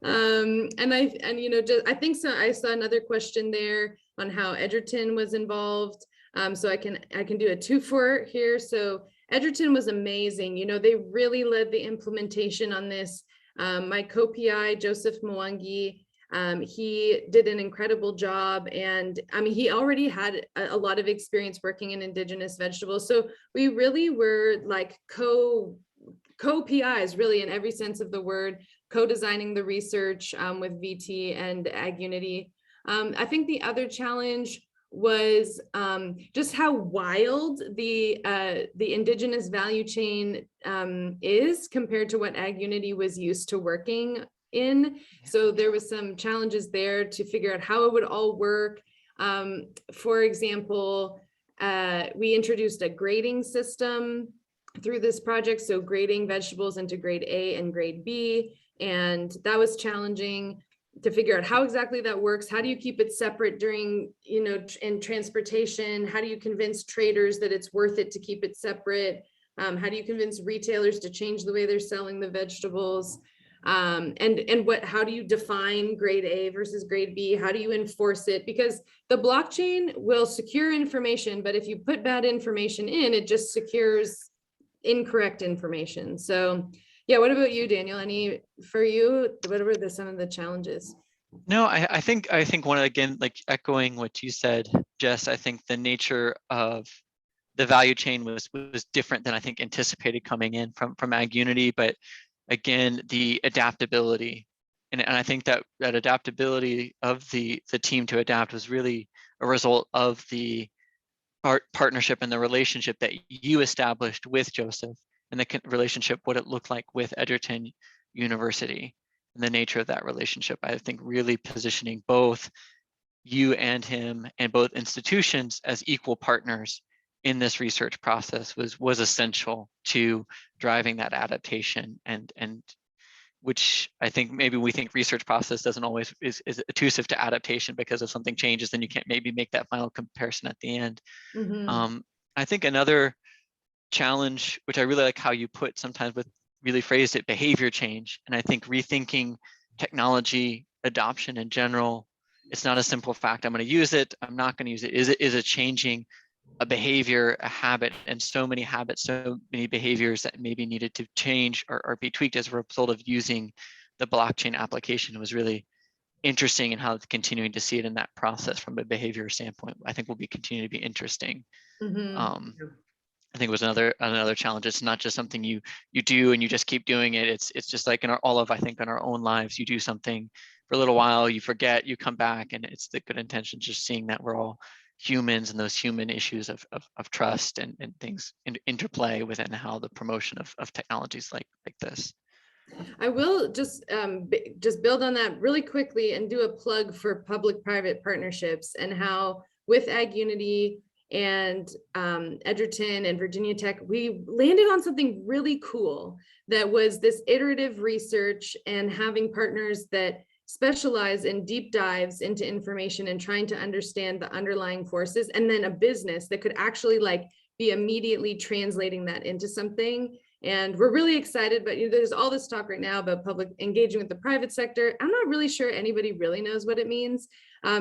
I think so. I saw another question there on how Edgerton was involved. So I can do a 2-for here. So Edgerton was amazing. You know, they really led the implementation on this. My co-PI, Joseph Mwangi, He did an incredible job, and I mean, he already had a lot of experience working in indigenous vegetables. So we really were like co-PIs, really, in every sense of the word, co-designing the research with VT and Ag Unity. I think the other challenge was just how wild the indigenous value chain is compared to what Ag Unity was used to working in. So there was some challenges there to figure out how it would all work. For example, we introduced a grading system through this project, so grading vegetables into grade A and grade B, and that was challenging to figure out how exactly that works. How do you keep it separate during, in transportation? How do you convince traders that it's worth it to keep it separate? How do you convince retailers to change the way they're selling the vegetables? How do you define grade A versus grade B? How do you enforce it? Because the blockchain will secure information, but if you put bad information in, it just secures incorrect information. So yeah, what about you, Daniel? For you, what were some of the challenges? No, I think one, again, like echoing what you said, Jess, I think the nature of the value chain was different than I think anticipated coming in from Ag Unity, but again, the adaptability. And I think that adaptability of the team to adapt was really a result of the partnership and the relationship that you established with Joseph, and the relationship, what it looked like with Edgerton University, and the nature of that relationship. I think really positioning both you and him and both institutions as equal partners in this research process was essential to driving that adaptation, and which I think maybe we think research process doesn't always is elusive to adaptation, because if something changes, then you can't maybe make that final comparison at the end. Mm-hmm. I think another challenge, which I really like how you put sometimes with really phrased it, behavior change. And I think rethinking technology adoption in general, it's not a simple fact, I'm going to use it, I'm not going to use it. Is it changing a behavior, a habit, and so many habits, so many behaviors that maybe needed to change or be tweaked as a result of using the blockchain application was really interesting, and how continuing to see it in that process from a behavior standpoint, I think will be continue to be interesting. Mm-hmm. I think it was another challenge. It's not just something you do and you just keep doing it. It's just like I think in our own lives, you do something for a little while, you forget, you come back, and it's the good intention, just seeing that we're all humans, and those human issues of trust and things interplay within how the promotion of technologies like this. I will just build on that really quickly and do a plug for public-private partnerships, and how with Ag Unity and Edgerton and Virginia Tech, we landed on something really cool that was this iterative research, and having partners that specialize in deep dives into information and trying to understand the underlying forces, and then a business that could actually be immediately translating that into something. And we're really excited, but there's all this talk right now about public engaging with the private sector. I'm not really sure anybody really knows what it means.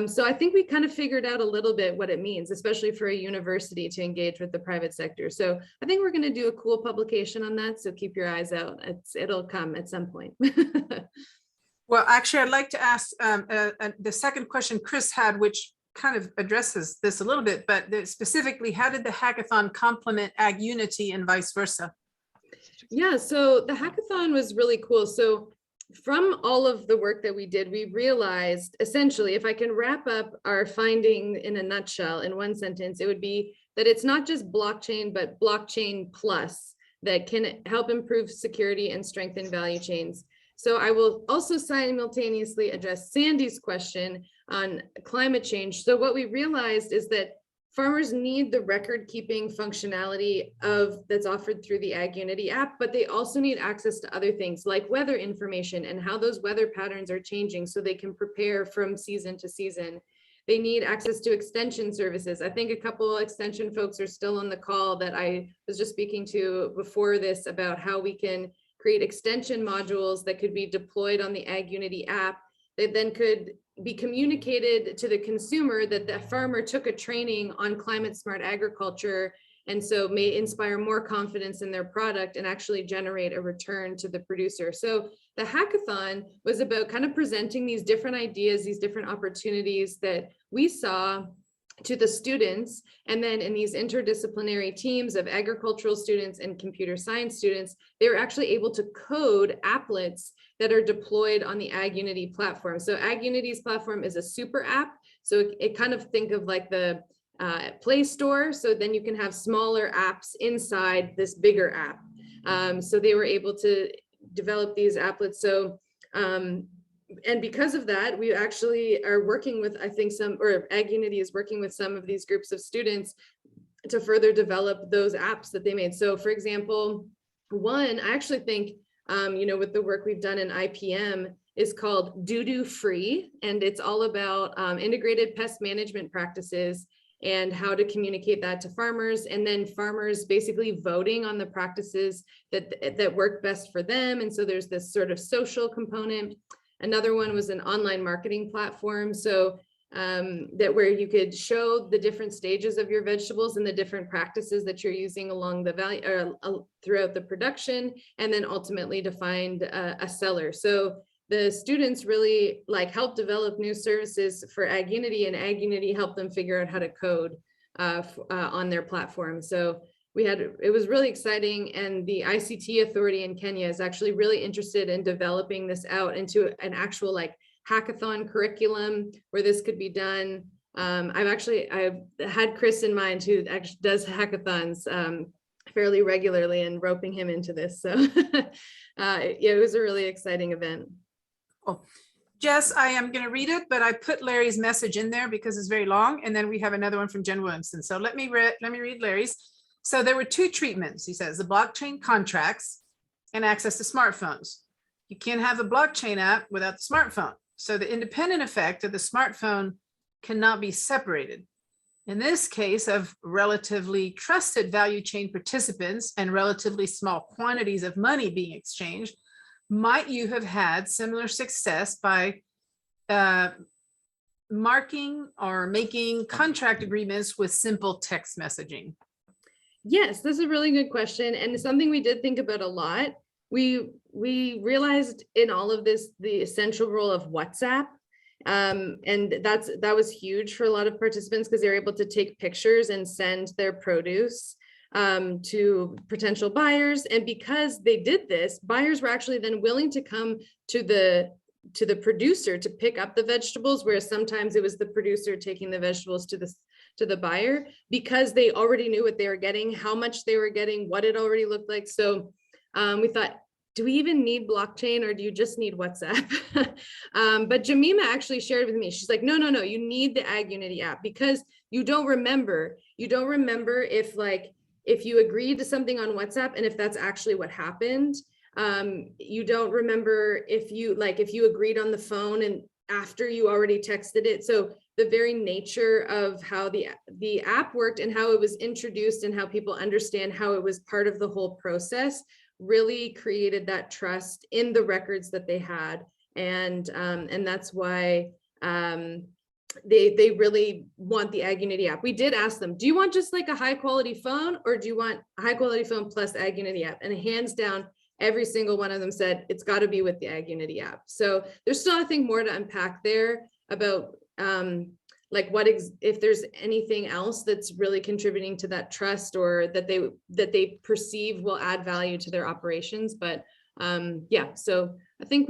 So I think we kind of figured out a little bit what it means, especially for a university to engage with the private sector. So I think we're going to do a cool publication on that. So keep your eyes out. It'll come at some point. Well, actually, I'd like to ask the second question Chris had, which kind of addresses this a little bit, but specifically, how did the hackathon complement Ag Unity and vice versa? Yeah, so the hackathon was really cool. So from all of the work that we did, we realized, essentially, if I can wrap up our finding in a nutshell in one sentence, it would be that it's not just blockchain, but blockchain plus that can help improve security and strengthen value chains. So I will also simultaneously address Sandy's question on climate change. So what we realized is that farmers need the record keeping functionality that's offered through the Ag Unity app, but they also need access to other things like weather information and how those weather patterns are changing so they can prepare from season to season. They need access to extension services. I think a couple extension folks are still on the call that I was just speaking to before this about how we can create extension modules that could be deployed on the Ag Unity app that then could be communicated to the consumer that the farmer took a training on climate smart agriculture and so may inspire more confidence in their product and actually generate a return to the producer. So the hackathon was about kind of presenting these different ideas, these different opportunities that we saw to the students. And then in these interdisciplinary teams of agricultural students and computer science students, they were actually able to code applets that are deployed on the AgUnity platform. So AgUnity's platform is a super app. So it kind of think of like the Play Store. So then you can have smaller apps inside this bigger app. So they were able to develop these applets. So and because of that, we actually are working with, I think AgUnity is working with some of these groups of students to further develop those apps that they made. So for example, one, I actually think, with the work we've done in IPM is called Doo-Doo Free, and it's all about integrated pest management practices and how to communicate that to farmers, and then farmers basically voting on the practices that work best for them. And so there's this sort of social component. Another one was an online marketing platform. So that where you could show the different stages of your vegetables and the different practices that you're using along the value or throughout the production, and then ultimately to find a seller. So the students really helped develop new services for AgUnity, and AgUnity helped them figure out how to code on their platform. So it was really exciting, and the ICT authority in Kenya is actually really interested in developing this out into an actual hackathon curriculum where this could be done. I've had Chris in mind, who actually does hackathons fairly regularly, and roping him into this. So yeah, it was a really exciting event. Cool. Jess, I am going to read it, but I put Larry's message in there because it's very long, and then we have another one from Jen Williamson. So let me read Larry's. So there were two treatments, he says: the blockchain contracts and access to smartphones. You can't have a blockchain app without the smartphone. So the independent effect of the smartphone cannot be separated. In this case of relatively trusted value chain participants and relatively small quantities of money being exchanged, might you have had similar success by marking or making contract agreements with simple text messaging? Yes, that's a really good question, and something we did think about a lot. We realized in all of this the essential role of WhatsApp, and that was huge for a lot of participants because they were able to take pictures and send their produce to potential buyers. And because they did this, buyers were actually then willing to come to the producer to pick up the vegetables, whereas sometimes it was the producer taking the vegetables to the buyer, because they already knew what they were getting, how much they were getting, what it already looked like. So we thought, do we even need blockchain, or do you just need WhatsApp? But Jamima actually shared with me, she's like, no, you need the AgUnity app, because you don't remember if you agreed to something on WhatsApp and if that's actually what happened. You don't remember if you agreed on the phone and after you already texted it. So the very nature of how the app worked and how it was introduced and how people understand how it was part of the whole process really created that trust in the records that they had. And that's why they really want the AgUnity app. We did ask them, do you want just a high quality phone, or do you want a high quality phone plus AgUnity app? And hands down, every single one of them said it's got to be with the AgUnity app. So there's still, I think, more to unpack there about if there's anything else that's really contributing to that trust, or that they perceive will add value to their operations. But yeah, so I think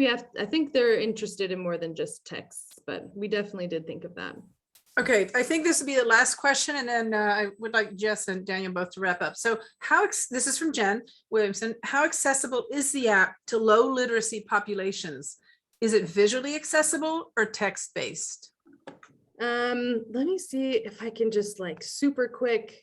they're interested in more than just texts, but we definitely did think of that. Okay, I think this will be the last question, and then I would like Jess and Daniel both to wrap up. So this is from Jen Williamson. How accessible is the app to low literacy populations? Is it visually accessible or text-based? Let me see if I can just super quick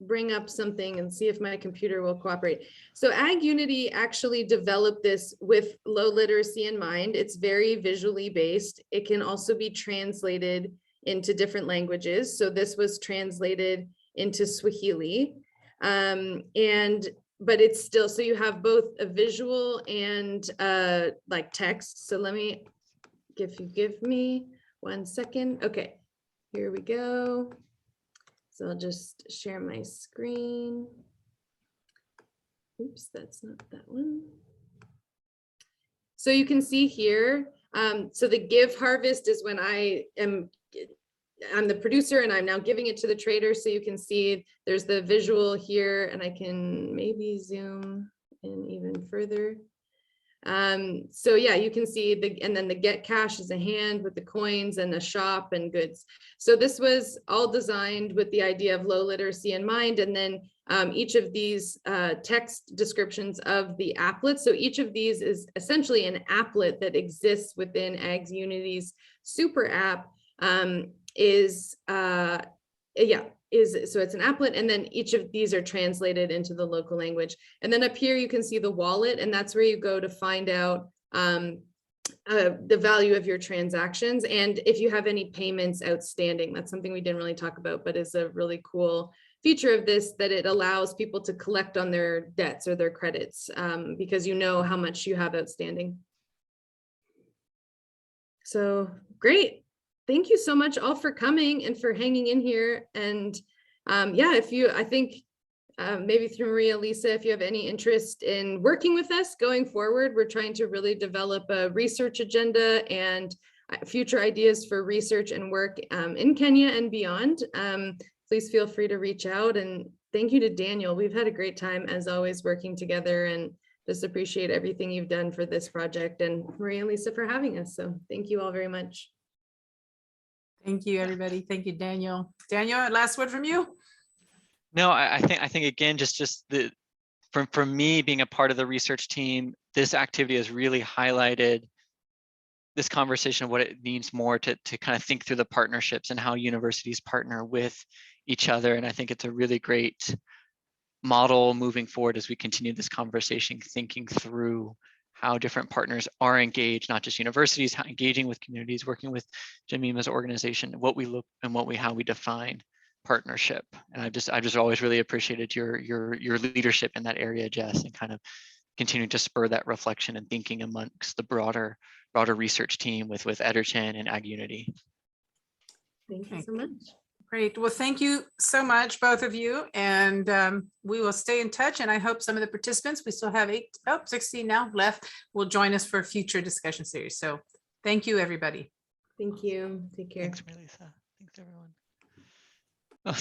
bring up something and see if my computer will cooperate. So AgUnity actually developed this with low literacy in mind. It's very visually based. It can also be translated into different languages. So this was translated into Swahili. But it's still, so you have both a visual and text. So let me, if you give me 1 second. Okay, here we go. So I'll just share my screen. Oops, that's not that one. So you can see here, so the give harvest is when I'm the producer and I'm now giving it to the trader. So you can see there's the visual here, and I can maybe zoom in even further. So yeah, you can see and then the get cash is a hand with the coins and a shop and goods. So this was all designed with the idea of low literacy in mind. And then each of these text descriptions of the applet. So each of these is essentially an applet that exists within Ags Unity's super app. So it's an applet, and then each of these are translated into the local language. And then up here you can see the wallet, and that's where you go to find out the value of your transactions and if you have any payments outstanding. That's something we didn't really talk about, but is a really cool feature of this, that it allows people to collect on their debts or their credits because you know how much you have outstanding. So great. Thank you so much all for coming and for hanging in here. And yeah, I think maybe through Maria, Lisa, if you have any interest in working with us going forward, we're trying to really develop a research agenda and future ideas for research and work in Kenya and beyond. Please feel free to reach out. And thank you to Daniel. We've had a great time as always working together, and just appreciate everything you've done for this project, and Maria and Lisa for having us. So thank you all very much. Thank you, everybody. Thank you, Daniel. Daniel, last word from you? No, I think again, just from me being a part of the research team, this activity has really highlighted this conversation of what it means more to kind of think through the partnerships and how universities partner with each other. And I think it's a really great model moving forward as we continue this conversation, thinking through how different partners are engaged, not just universities, how engaging with communities, working with Jemima's organization, what we look and how we define partnership. And I've just always really appreciated your leadership in that area, Jess, and kind of continuing to spur that reflection and thinking amongst the broader research team with Edgerton and Ag Unity. Thank you so much. Great. Well, thank you so much, both of you. And we will stay in touch. And I hope some of the participants, we still have 16 now left, will join us for a future discussion series. So thank you, everybody. Thank you. Take care. Thanks, Melissa. Thanks, everyone. Oh,